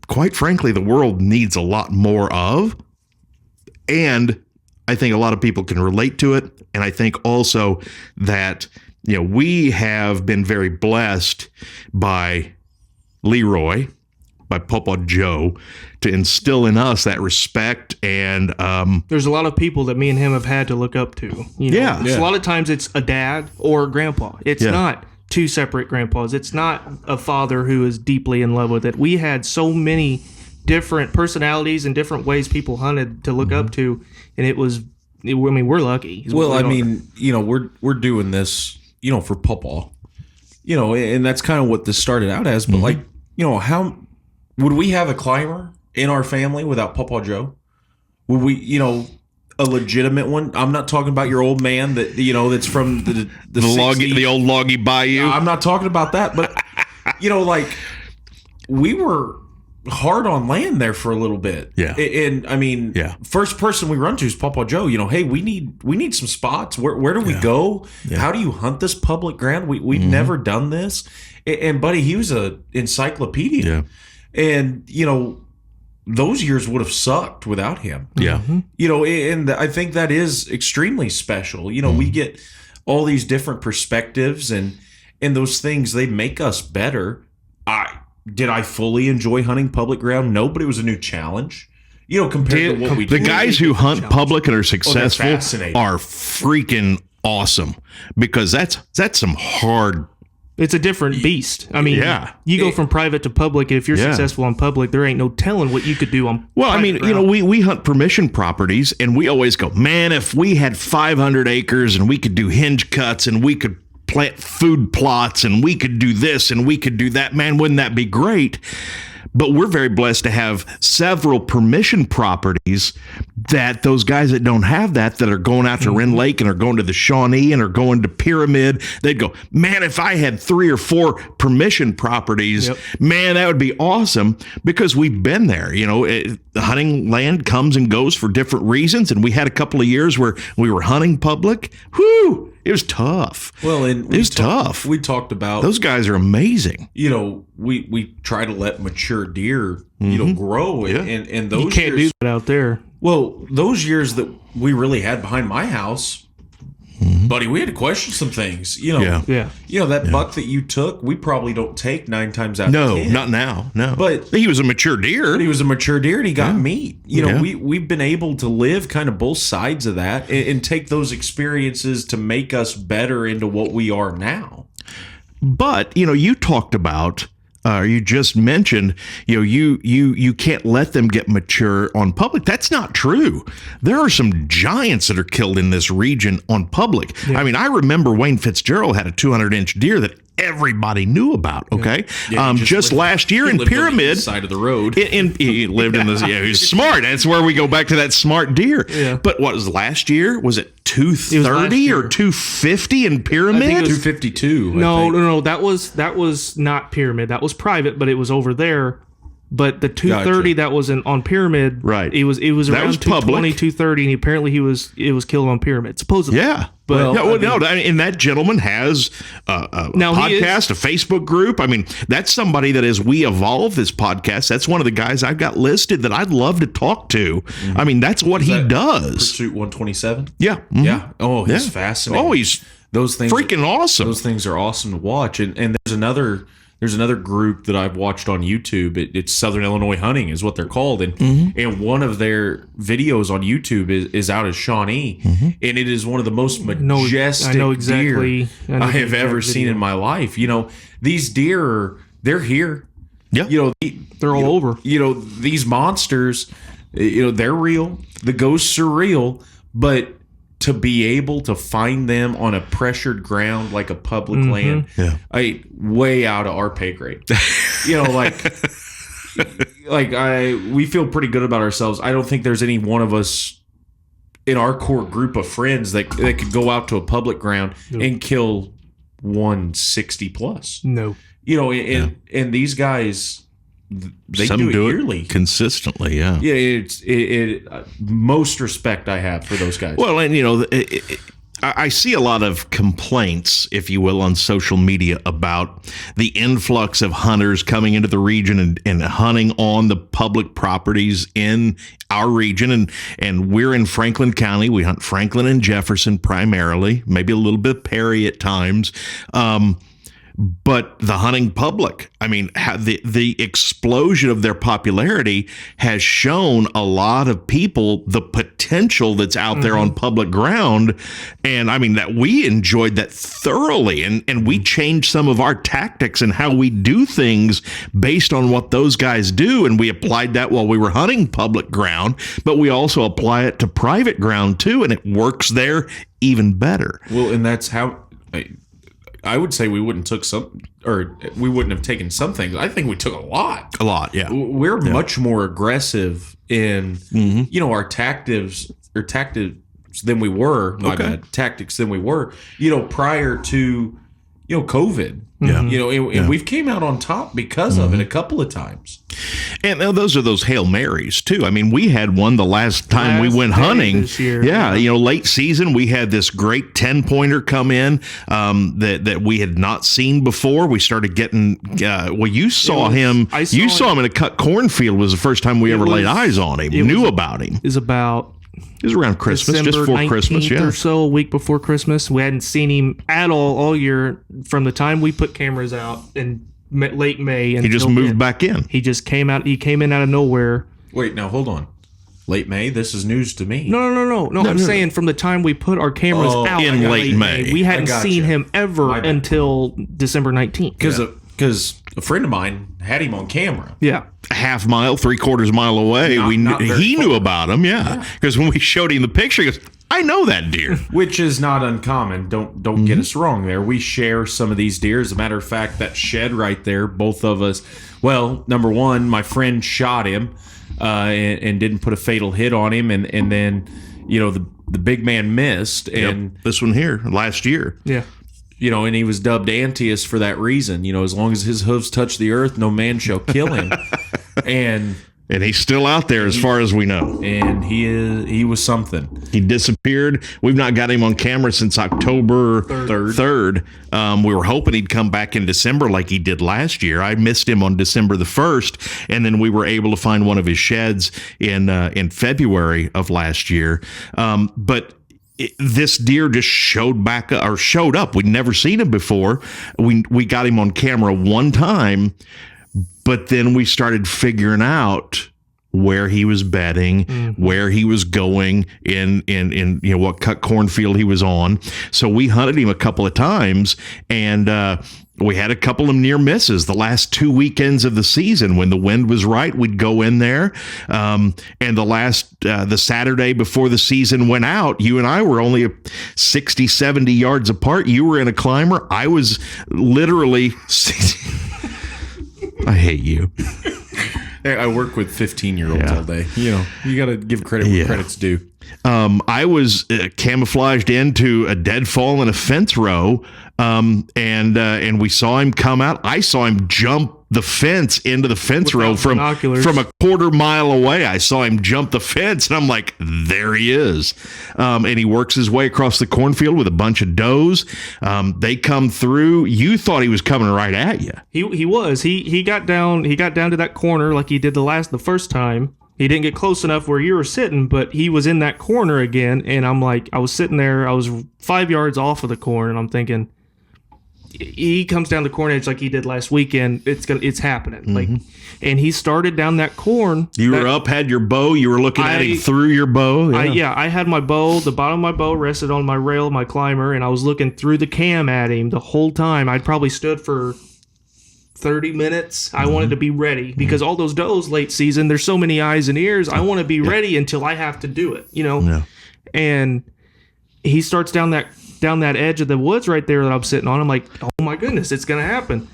quite frankly, the world needs a lot more of. And I think a lot of people can relate to it. And I think also that, we have been very blessed by Leroy, by Papa Joe, to instill in us that respect. And there's a lot of people that me and him have had to look up to. A lot of times it's a dad or a grandpa. It's not two separate grandpas. It's not a father who is deeply in love with it. We had so many different personalities and different ways people hunted to look up to, and we're lucky. Well, we're doing this, for Papa, and that's kind of what this started out as. But how would we have a climber in our family without Papa Joe? Would we, a legitimate one? I'm not talking about your old man that that's from the old loggy bayou. I'm not talking about that, but we hard on land there for a little bit. Yeah. And I mean, first person we run to is Papa Joe. Hey, we need some spots. Where do we go? Yeah. How do you hunt this public ground? We've never done this. And buddy, he was a encyclopedia. Yeah. And those years would have sucked without him. Yeah. And I think that is extremely special. We get all these different perspectives and those things, they make us better. Did I fully enjoy hunting public ground? No, but it was a new challenge. Compared to what we do. The guys who hunt public and are successful are freaking awesome, because that's some hard. It's a different beast. I mean, you go from private to public. If you're successful on public, there ain't no telling what you could do on. Well, I mean, ground. We hunt permission properties, and we always go, man, if we had 500 acres and we could do hinge cuts and we could plant food plots and we could do this and we could do that, man, wouldn't that be great? But we're very blessed to have several permission properties that those guys that don't have that are going out to Wren Lake and are going to the Shawnee and are going to Pyramid, they'd go, man, if I had 3 or 4 permission properties, man, that would be awesome, because we've been there. The hunting land comes and goes for different reasons, and we had a couple of years where we were hunting public. Whew! It was tough. Well, and it was tough. We talked about those guys are amazing. We try to let mature deer, grow, and those you can't years, do that out there. Well, those years that we really had behind my house, buddy, we had to question some things. That buck that you took, we probably don't take 9 times out of 10. No, not now. No, but he was a mature deer. And he got meat. We've been able to live kind of both sides of that and take those experiences to make us better into what we are now. But you talked about. You just mentioned, you can't let them get mature on public. That's not true. There are some giants that are killed in this region on public. Yeah. I mean, I remember Wayne Fitzgerald had a 200-inch deer that everybody knew about. Okay, just last year in Pyramid, side of the road. He lived in this. Yeah, he was smart. That's where we go back to that smart deer. Yeah. But what was last year? Was it 230 or 250 in Pyramid? I think it was 252. No. That was not Pyramid. That was private, but it was over there. But the 230 that was on Pyramid, right? It was around 220, 230, and apparently it was killed on Pyramid, supposedly. Yeah, but and that gentleman has a podcast, a Facebook group. I mean, that's somebody that, as we evolve this podcast, that's one of the guys I've got listed that I'd love to talk to. I mean, that's what he does. Pursuit 127. Yeah, yeah. Oh, he's fascinating. Oh, he's those things freaking awesome. Those things are awesome to watch. And there's another group that I've watched on YouTube. It's Southern Illinois Hunting is what they're called. And one of their videos on YouTube is out of Shawnee. And it is one of the most majestic deer I have ever seen in my life. These deer, they're here. Yeah. They're all over. These monsters, they're real. The ghosts are real. But to be able to find them on a pressured ground like a public land, way out of our pay grade. We feel pretty good about ourselves. I don't think there's any one of us in our core group of friends that could go out to a public ground and kill 160 plus. No. And these guys, they Some do it yearly, consistently. Yeah, it's most respect I have for those guys. Well, and I see a lot of complaints, if you will, on social media about the influx of hunters coming into the region and hunting on the public properties in our region. And we're in Franklin County. We hunt Franklin and Jefferson primarily, maybe a little bit of Perry at times. But the hunting public, I mean, the explosion of their popularity has shown a lot of people the potential that's out there on public ground. And I mean, that we enjoyed that thoroughly. And we changed some of our tactics and how we do things based on what those guys do. And we applied that while we were hunting public ground, but we also apply it to private ground too. And it works there even better. Well, and that's how... I would say we wouldn't have taken some things. I think we took a lot. A lot, yeah. We're much more aggressive in our tactics than we were. Tactics than we were. Prior to COVID. Yeah. And we've came out on top because of it a couple of times. And those are those Hail Marys, too. I mean, we had one the last time we went hunting. This year. Yeah, late season, we had this great 10-pointer come in that we had not seen before. We started getting, you saw him. You saw him in a cut cornfield was the first time we ever laid eyes on him, knew about him. It was around Christmas, December just before Christmas, or so, a week before Christmas. We hadn't seen him at all year from the time we put cameras out in late May. He just moved back in. He just came out. He came in out of nowhere. Wait, now hold on. Late May? This is news to me. No. I'm saying from the time we put our cameras out in late May. We hadn't seen him ever until December 19th. Because a friend of mine had him on camera. Yeah. A half mile, 3/4 mile away. He knew about him, because when we showed him the picture, he goes, I know that deer. Which is not uncommon. Don't get us wrong there. We share some of these deer. As a matter of fact, that shed right there, both of us. Well, number one, my friend shot him and didn't put a fatal hit on him. And then, the big man missed. And this one here, last year. Yeah. And he was dubbed Antius for that reason. As long as his hooves touch the earth, no man shall kill him. And he's still out there as far as we know. And he was something. He disappeared. We've not got him on camera since October 3rd. We were hoping he'd come back in December like he did last year. I missed him on December the 1st, and then we were able to find one of his sheds in February of last year. But this deer just showed up. We'd never seen him before. We got him on camera one time, but then we started figuring out where he was bedding, where he was going in what cut cornfield he was on. So we hunted him a couple of times, and we had a couple of near misses the last 2 weekends of the season. When the wind was right, we'd go in there. And the Saturday before the season went out, you and I were only 60, 70 yards apart. You were in a climber. I was literally 60. I hate you. I work with 15-year-olds all day. You got to give credit where credit's due. I was camouflaged into a deadfall in a fence row, and we saw him come out. I saw him jump the fence into the fence row from a 1/4 mile away. I saw him jump the fence, and I'm like, there he is. And he works his way across the cornfield with a bunch of does. They come through. You thought he was coming right at you. He was. He got down to that corner like he did the first time. He didn't get close enough where you were sitting, but he was in that corner again. And I'm like, I was sitting there. I was 5 yards off of the corner, and I'm thinking, he comes down the corn edge like he did last weekend. It's happening. And he started down that corn. You were up, had your bow. You were looking at him through your bow. I had my bow. The bottom of my bow rested on my rail, my climber, and I was looking through the cam at him the whole time. I'd probably stood for 30 minutes. I wanted to be ready because all those does late season, there's so many eyes and ears. I want to be ready until I have to do it, And he starts down that edge of the woods right there that I'm sitting on. I'm like, oh my goodness, it's going to happen.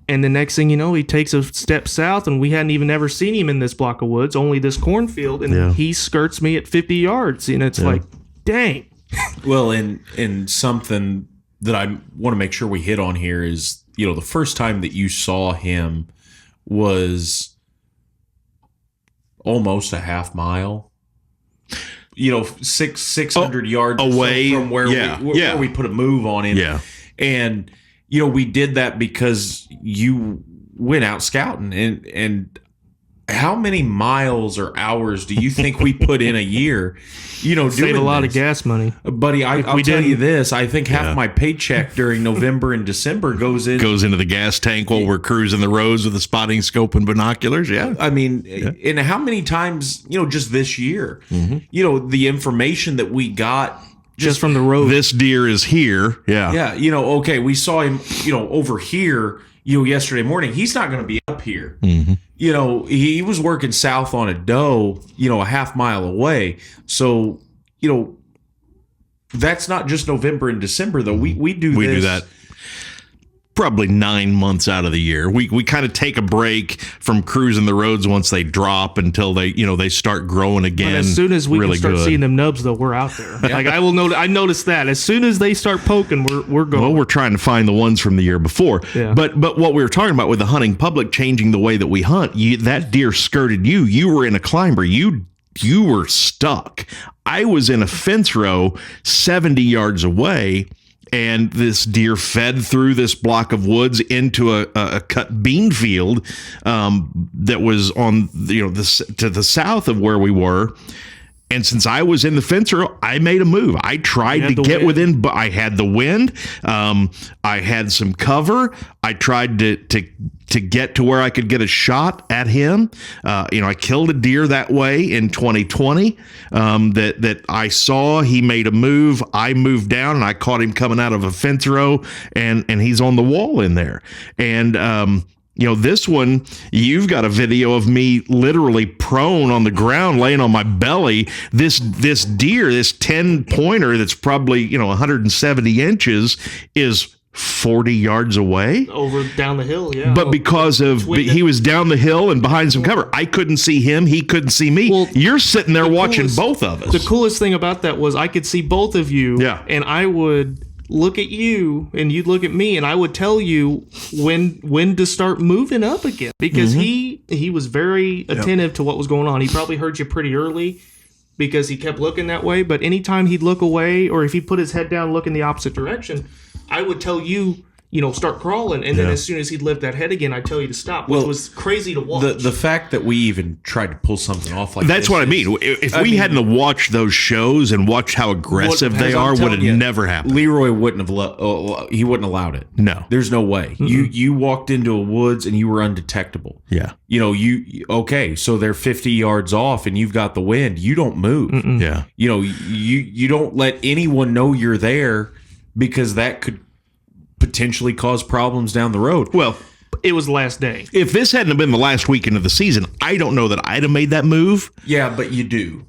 And the next thing you know, he takes a step south, and we hadn't even ever seen him in this block of woods, only this cornfield, and he skirts me at 50 yards. And it's like, dang. Well, and something that I want to make sure we hit on here is, the first time that you saw him was almost a half mile. 600 yards away from where we put a move on him. Yeah. And, we did that because you went out scouting. And how many miles or hours do you think we put in a year? Save a lot of gas money, buddy. I'll tell you this: I think half my paycheck during November and December goes into the gas tank while we're cruising the roads with a spotting scope and binoculars. Yeah, I mean, and how many times, just this year, the information that we got just from the road. This deer is here. Yeah. Okay, we saw him, over here. Yesterday morning, he's not going to be up here. He was working south on a doe, a half mile away. So, that's not just November and December, though. We do that probably 9 months out of the year. We kind of take a break from cruising the roads once they drop until they start growing again. But as soon as we really can start good. seeing them nubs, though, we're out there. Like I noticed that as soon as they start poking, we're going. Well, we're trying to find the ones from the year before. Yeah. But what we were talking about with the hunting public changing the way that we hunt, that deer skirted you. You were in a climber. You were stuck. I was in a fence row 70 yards away, and this deer fed through this block of woods into a cut bean field that was on to the south of where we were. And since I was in the fence row, I made a move. I tried to get within, but I had the wind. I had some cover. I tried to get to where I could get a shot at him. I killed a deer that way in 2020 that I saw. He made a move. I moved down and I caught him coming out of a fence row, and he's on the wall in there. And this one, you've got a video of me literally prone on the ground, laying on my belly. This deer, this 10-pointer that's probably 170 inches, is 40 yards away. Over down the hill, yeah. But because he was down the hill and behind some cover, I couldn't see him. He couldn't see me. Well, you're sitting there watching both of us. The coolest thing about that was I could see both of you. Yeah. And I would look at you and you'd look at me, and I would tell you when to start moving up again, because he was very attentive to what was going on. He probably heard you pretty early because he kept looking that way, but anytime he'd look away, or if he put his head down, look in the opposite direction, I would tell you, start crawling, and then as soon as he'd lift that head again, I'd tell you to stop, which was crazy to watch. The fact that we even tried to pull something off like that's what I mean. If we hadn't watched those shows and watched how aggressive they are, would have never happened. Leroy wouldn't have he wouldn't allowed it. No, there's no way. You walked into a woods and you were undetectable. Yeah. Okay, so they're 50 yards off and you've got the wind. You don't move. Yeah. You don't let anyone know you're there, because that could potentially cause problems down the road. Well, it was the last day. If this hadn't been the last weekend of the season, I don't know that I'd have made that move. Yeah, but you do.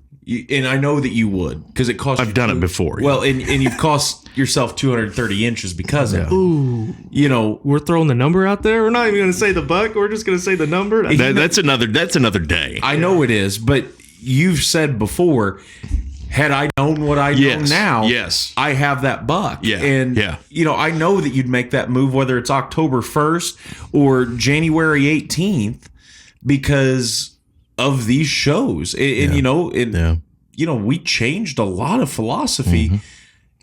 And I know that you would, because it costs. I've done it before. Well, and you've cost yourself 230 inches because of it. Ooh. We're throwing the number out there. We're not even going to say the buck. We're just going to say the number. That's another day. I know it is, but you've said before, had I known what I know now, I have that buck. Yeah. And, I know that you'd make that move, whether it's October 1st or January 18th, because of these shows. And we changed a lot of philosophy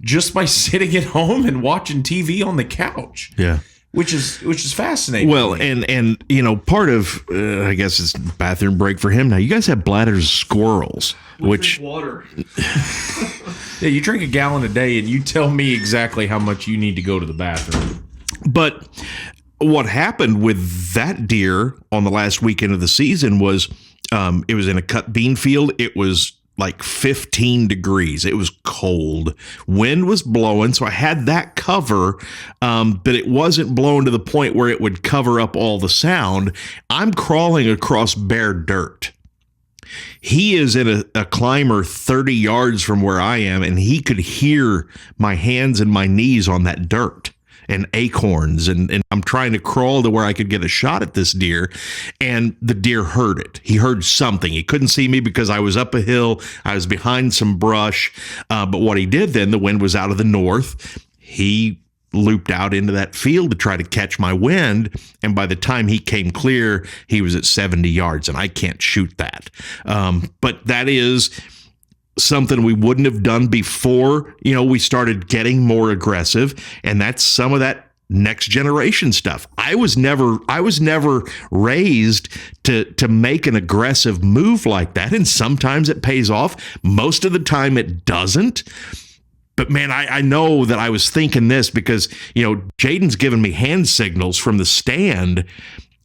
just by sitting at home and watching TV on the couch. Yeah. Which is fascinating. Well, and part of I guess it's bathroom break for him now. You guys have Bladder's squirrels, which water. Yeah, you drink a gallon a day, and you tell me exactly how much you need to go to the bathroom. But what happened with that deer on the last weekend of the season was it was in a cut bean field. It was like 15 degrees. It was cold. Wind was blowing, so I had that cover, but it wasn't blowing to the point where it would cover up all the sound. I'm crawling across bare dirt. He is in a climber 30 yards from where I am, and he could hear my hands and my knees on that dirt and acorns, and I'm trying to crawl to where I could get a shot at this deer, and the deer heard it. He heard something. He couldn't see me because I was up a hill. I was behind some brush, but what he did then, the wind was out of the north. He looped out into that field to try to catch my wind, and by the time he came clear, he was at 70 yards, and I can't shoot that. But that is something we wouldn't have done before, we started getting more aggressive, and that's some of that next generation stuff. I was never raised to make an aggressive move like that, and sometimes it pays off. Most of the time it doesn't. But man, I know that I was thinking this because, Jaden's given me hand signals from the stand,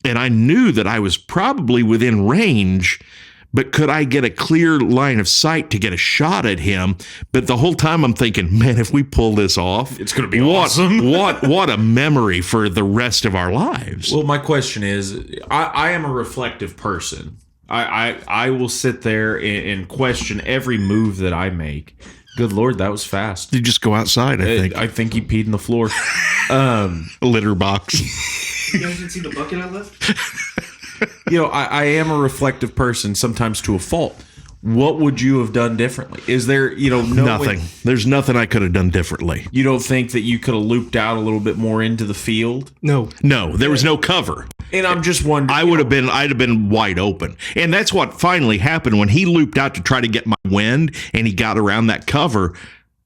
and I knew that I was probably within range, but could I get a clear line of sight to get a shot at him? But the whole time I'm thinking, man, if we pull this off, it's going to be awesome. what a memory for the rest of our lives. Well, my question is, I am a reflective person. I will sit there and question every move that I make, Good Lord, that was fast. You just go outside, I think he peed in the floor. A litter box. You guys didn't see the bucket I left? I am a reflective person, sometimes to a fault. What would you have done differently? Is there, Nothing. There's nothing I could have done differently. You don't think that you could have looped out a little bit more into the field? No. No, there was no cover. And I'm just wondering. I'd have been wide open. And that's what finally happened when he looped out to try to get my wind and he got around that cover.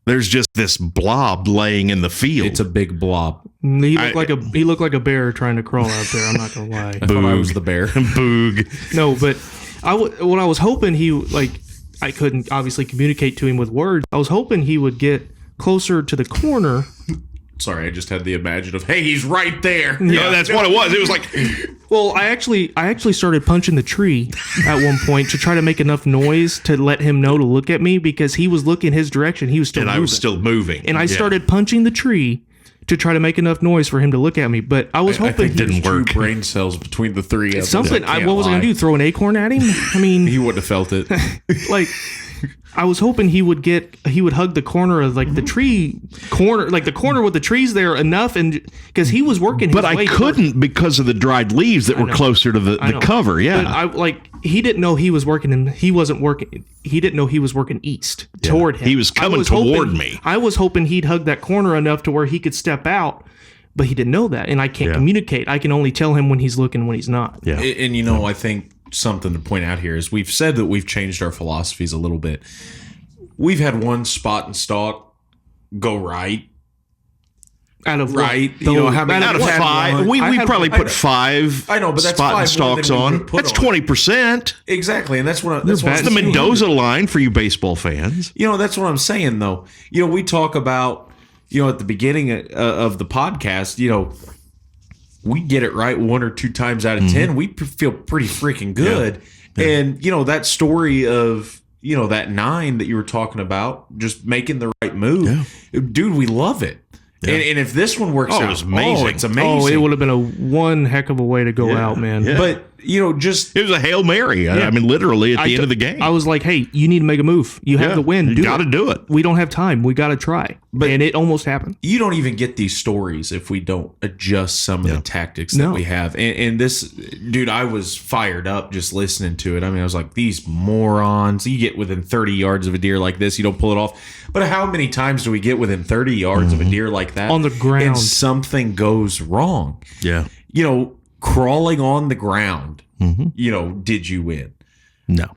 There's just this blob laying in the field. It's a big blob. He looked like a bear trying to crawl out there. I'm not gonna lie. I thought I was the bear. Boog. No, but what I was hoping I couldn't obviously communicate to him with words. I was hoping he would get closer to the corner. Sorry, I just had the imagine of, hey, he's right there. Yeah, that's what it was. It was like, well, I actually started punching the tree at one point to try to make enough noise to let him know to look at me because he was looking his direction. He was still and moving. I was still moving. And I started punching the tree to try to make enough noise for him to look at me. But I was hoping I think didn't there's work. 2 brain cells between the 3 of us. Something. What was I going to do? Throw an acorn at him? I mean, He wouldn't have felt it. like I was hoping he would hug the corner of like the tree corner, like the corner with the trees there enough, and because he was working. But I couldn't because of the dried leaves that were closer to the cover. Yeah, but he didn't know he was working, and he wasn't working. He didn't know he was working east toward him. He was coming toward me. I was hoping he'd hug that corner enough to where he could step out. But he didn't know that, and I can't communicate. I can only tell him when he's looking, when he's not. Yeah, and I think something to point out here is we've said that we've changed our philosophies a little bit. We've had one spot and stalk go right. Out of right, how many out of 5? We probably put 5. I know, but that's spot 5 and stalks on. That's 20%. Exactly, and that's that's the Mendoza line for you baseball fans. That's what I'm saying, though. We talk about. At the beginning of the podcast, we get it right 1 or 2 times out of 10. We feel pretty freaking good. Yeah. And, that story of, that 9 that you were talking about, just making the right move. Yeah. Dude, we love it. Yeah. And if this one works out, it was amazing. It's amazing. It would have been one heck of a way to go out, man. Yeah. But, it was a Hail Mary. I mean, literally at the end of the game. I was like, hey, you need to make a move. You have the win. You got to do it. We don't have time. We got to try. And it almost happened. You don't even get these stories if we don't adjust some of the tactics that we have. And this, dude, I was fired up just listening to it. I mean, I was like, these morons. You get within 30 yards of a deer like this, you don't pull it off. But how many times do we get within 30 yards of a deer like that? On the ground. And something goes wrong. Yeah. Crawling on the ground, did you win? No.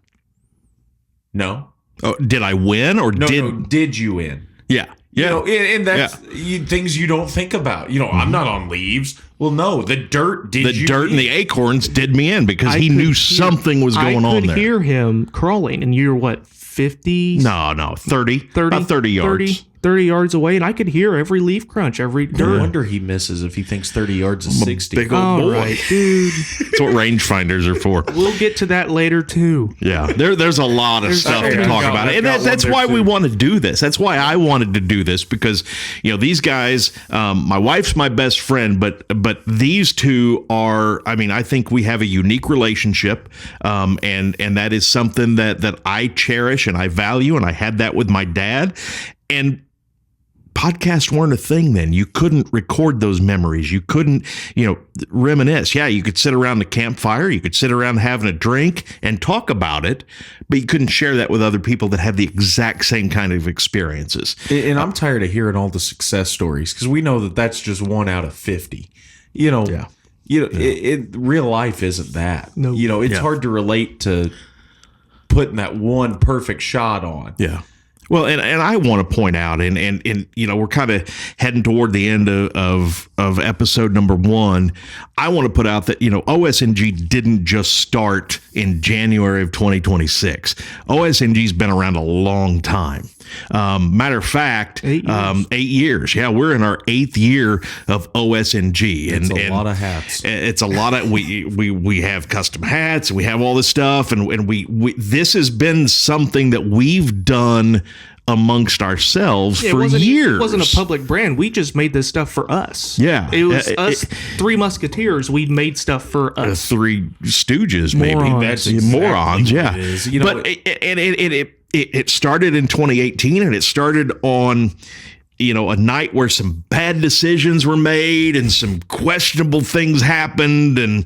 No? Oh, did I win or did you win? Yeah. Yeah. And that's things you don't think about. I'm not on leaves. Well, no, the dirt did you dirt eat? and the acorns did me in because he knew something was going on there. I could hear him crawling, and you're what, 50? No, 30. About 30 yards. 30 yards away, and I could hear every leaf crunch, every dirt. No wonder he misses if he thinks 30 yards is 60. Big old boy. Right, dude. That's what rangefinders are for. We'll get to that later, too. Yeah, there's a lot of stuff to talk about. And that's why we want to do this. That's why I wanted to do this, because, these guys, my wife's my best friend, but these two are, I think we have a unique relationship, and that is something that I cherish and I value, and I had that with my dad. And podcasts weren't a thing then. You couldn't record those memories. You couldn't, reminisce. Yeah, you could sit around the campfire. You could sit around having a drink and talk about it, but you couldn't share that with other people that have the exact same kind of experiences. And I'm tired of hearing all the success stories because we know that that's just 1 out of 50. Real life isn't that. No. It's hard to relate to putting that one perfect shot on. Yeah. Well, and I want to point out, and we're kind of heading toward the end of episode number 1. I want to put out that, OSNG didn't just start in January of 2026. OSNG's been around a long time. Matter of fact, 8 years. 8 years. Yeah, we're in our 8th year of OSNG. It's a lot of hats. It's a lot of we have custom hats, and we have all this stuff, and we this has been something that we've done amongst ourselves Yeah, for it years. wasn't a public brand. We just made this stuff for us. Yeah. It was us, Three Musketeers. We made stuff for us. Three Stooges, maybe. Morons. That's exactly Morons, what yeah. it is. You know, But it started in 2018, and it started on, a night where some bad decisions were made and some questionable things happened. And,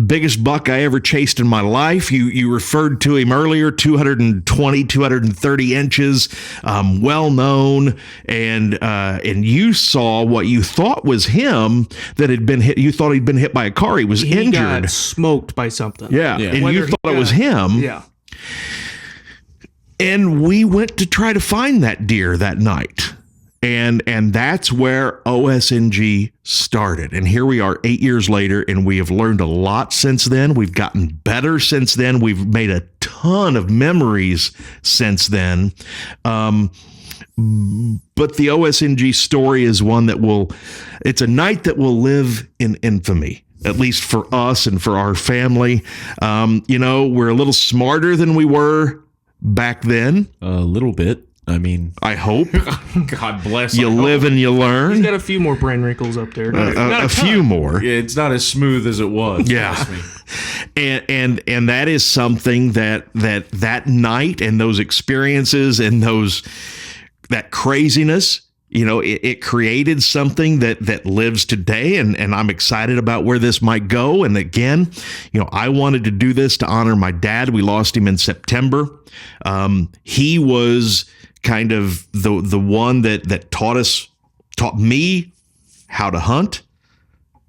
biggest buck I ever chased in my life. You referred to him earlier, 220, 230 inches, well known. And you saw what you thought was him that had been hit. You thought he'd been hit by a car. He was He injured. got smoked by something. Yeah. Yeah. And Whether you he thought it was got- him. Yeah. And we went to try to find that deer that night. And that's where OSNG started. And here we are 8 years later, and we have learned a lot since then. We've gotten better since then. We've made a ton of memories since then. But the OSNG story is one that it's a night that will live in infamy. At least for us and for our family. We're a little smarter than we were back then. a little bit. I mean, I hope. God bless. You live and you He's learn. got a few more brain wrinkles up there. Not A ton. few more. It's not as smooth as it was. Yeah. Trust me. And that is something that night and those experiences and that craziness, it created something that lives today, and I'm excited about where this might go. And again, I wanted to do this to honor my dad. We lost him in September. He was kind of the one that taught me how to hunt,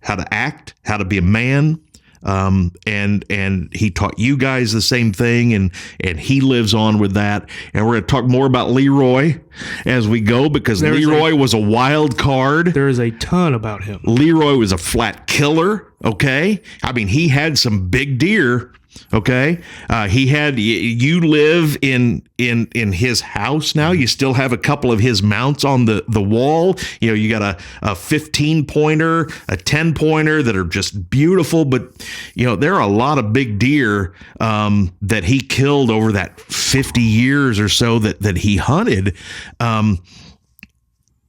how to act, how to be a man. And he taught you guys the same thing, and he lives on with that. And we're going to talk more about Leroy as we go, because Leroy was a wild card. There is a ton about him. Leroy was a flat killer. Okay. I mean, he had some big deer. Okay. You live in his house now. You still have a couple of his mounts on the wall. You got a 15 pointer, a 10 pointer that are just beautiful, but there are a lot of big deer, that he killed over that 50 years or so that he hunted.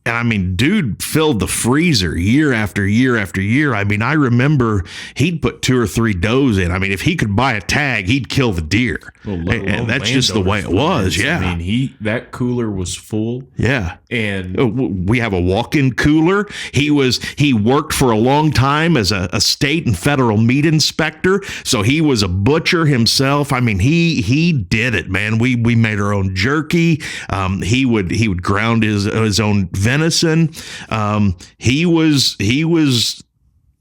And I mean, dude filled the freezer year after year after year. I mean, I remember he'd put 2 or 3 does in. I mean, if he could buy a tag, he'd kill the deer. And that's just the way it was. Yeah. I mean, that cooler was full. Yeah. And we have a walk-in cooler. He worked for a long time as a state and federal meat inspector. So he was a butcher himself. I mean, he did it, man. We made our own jerky. He would ground his own venison. He was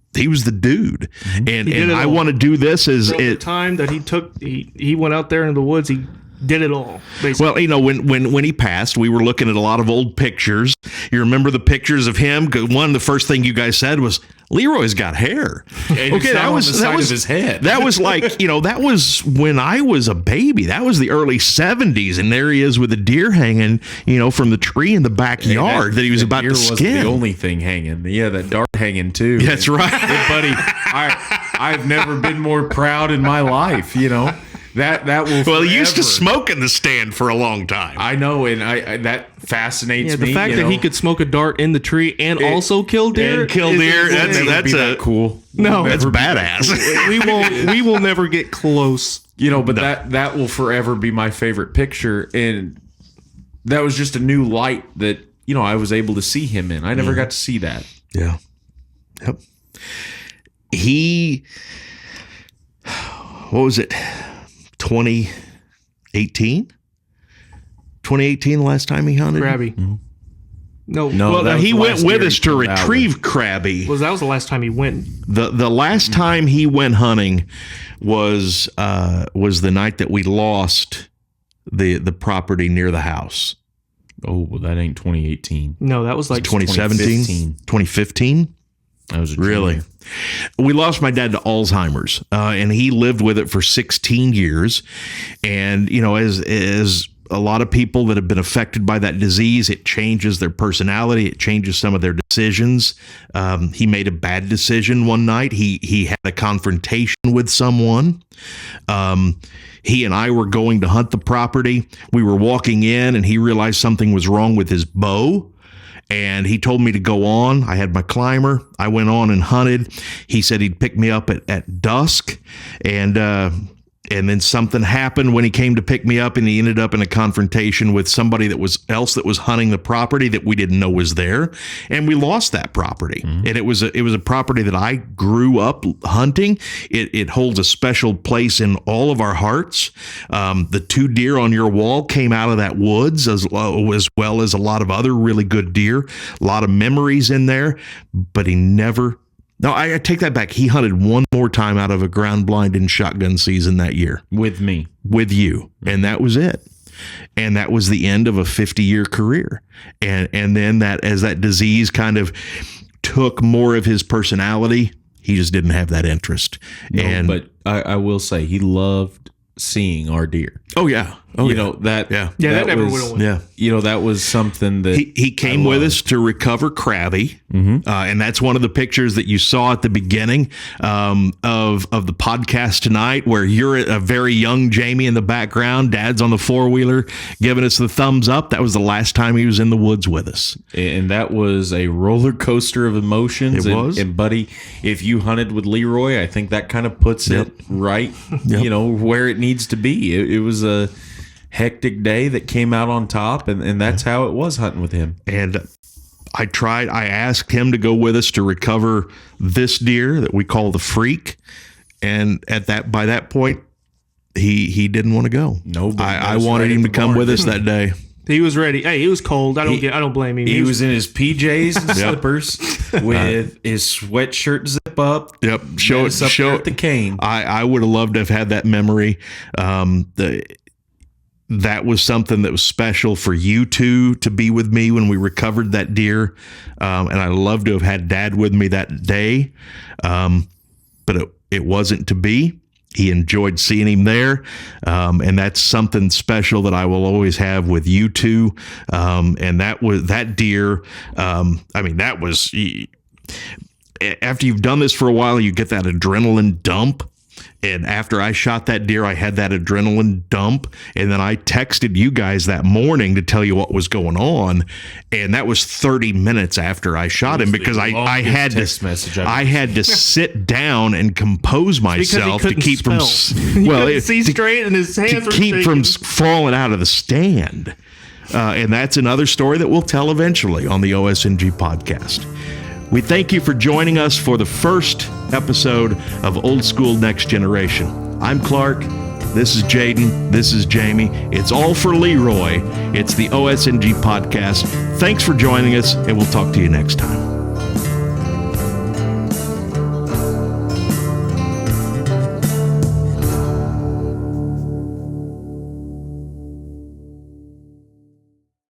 the dude. And I want to do this as The time that he went out there in the woods, he did it all. Basically. Well, when he passed, we were looking at a lot of old pictures. You remember the pictures of him? One, the first thing you guys said was, Leroy's got hair. okay, that was the side of his head. That was like, that was when I was a baby. That was the early 70s, and there he is with a deer hanging, from the tree in the backyard that he was about to skin. Wasn't the only thing hanging. Yeah, that dart hanging too. That's right, hey, buddy. I've never been more proud in my life. That will. Well, he used to forever. smoke in the stand for a long time. I know, and I that fascinates me. The fact that he could smoke a dart in the tree and also kill deer. And kill deer. That's cool. No, that's badass. we will never get close. But that will forever be my favorite picture, and that was just a new light that I was able to see him in. I never got to see that. Yeah. Yep. What was it? 2018? 2018, the last time he hunted? Krabby. Mm-hmm. No. Well, he went with us to year he came out retrieve Krabby. That was the last time he went. The last time he went hunting was the night that we lost the property near the house. Oh, well, that ain't 2018. No, that was like 2017? 2015? I was a Really? junior. We lost my dad to Alzheimer's, and he lived with it for 16 years. And, as a lot of people that have been affected by that disease, it changes their personality. It changes some of their decisions. He made a bad decision one night. He had a confrontation with someone. He and I were going to hunt the property. We were walking in, and he realized something was wrong with his bow. And he told me to go on. I had my climber. I went on and hunted. He said he'd pick me up at dusk. And then something happened when he came to pick me up, and he ended up in a confrontation with somebody that was hunting the property that we didn't know was there, and we lost that property. And it was a property that I grew up hunting. It holds a special place in all of our hearts. The 2 deer on your wall came out of that woods, as well as a lot of other really good deer. A lot of memories in there, but he never. No, I take that back. He hunted one more time out of a ground blind in shotgun season that year. With me. With you. And that was it. And that was the end of a 50-year career. And then that, as that disease kind of took more of his personality, he just didn't have that interest. No, but I will say he loved seeing our deer. Oh, yeah. Oh, you know, that never was, went away. Yeah. You know, that was something that he came with us to recover Krabby, and that's one of the pictures that you saw at the beginning of the podcast tonight, where you're a very young Jamie in the background. Dad's on the 4-wheeler giving us the thumbs up. That was the last time he was in the woods with us, and that was a roller coaster of emotions. It was. And buddy, if you hunted with Leroy, I think that kind of puts it right, you know, where it needs to be. It was a hectic day that came out on top, and that's how it was hunting with him. And I asked him to go with us to recover this deer that we call the Freak, and by that point he didn't want to go. No, I wanted him to come with us that day. He was ready. Hey, it was cold. I don't blame him. He was in his PJs and slippers with his sweatshirt zip up. Yep. Show at the cane. I would have loved to have had that memory. That was something that was special for you two to be with me when we recovered that deer. And I love to have had Dad with me that day. But it wasn't to be. He enjoyed seeing him there. And that's something special that I will always have with you two. And that deer. That was, after you've done this for a while, you get that adrenaline dump. And after I shot that deer, I had that adrenaline dump. And then I texted you guys that morning to tell you what was going on. And that was 30 minutes after I shot him, because I had to sit down and compose myself to keep from see straight, and his hands were keep shaking. from falling out of the stand. And that's another story that we'll tell eventually on the OSNG podcast. We thank you for joining us for the first episode of Old School Next Generation. I'm Clark. This is Jaden. This is Jamie. It's all for Leroy. It's the OSNG podcast. Thanks for joining us, and we'll talk to you next time.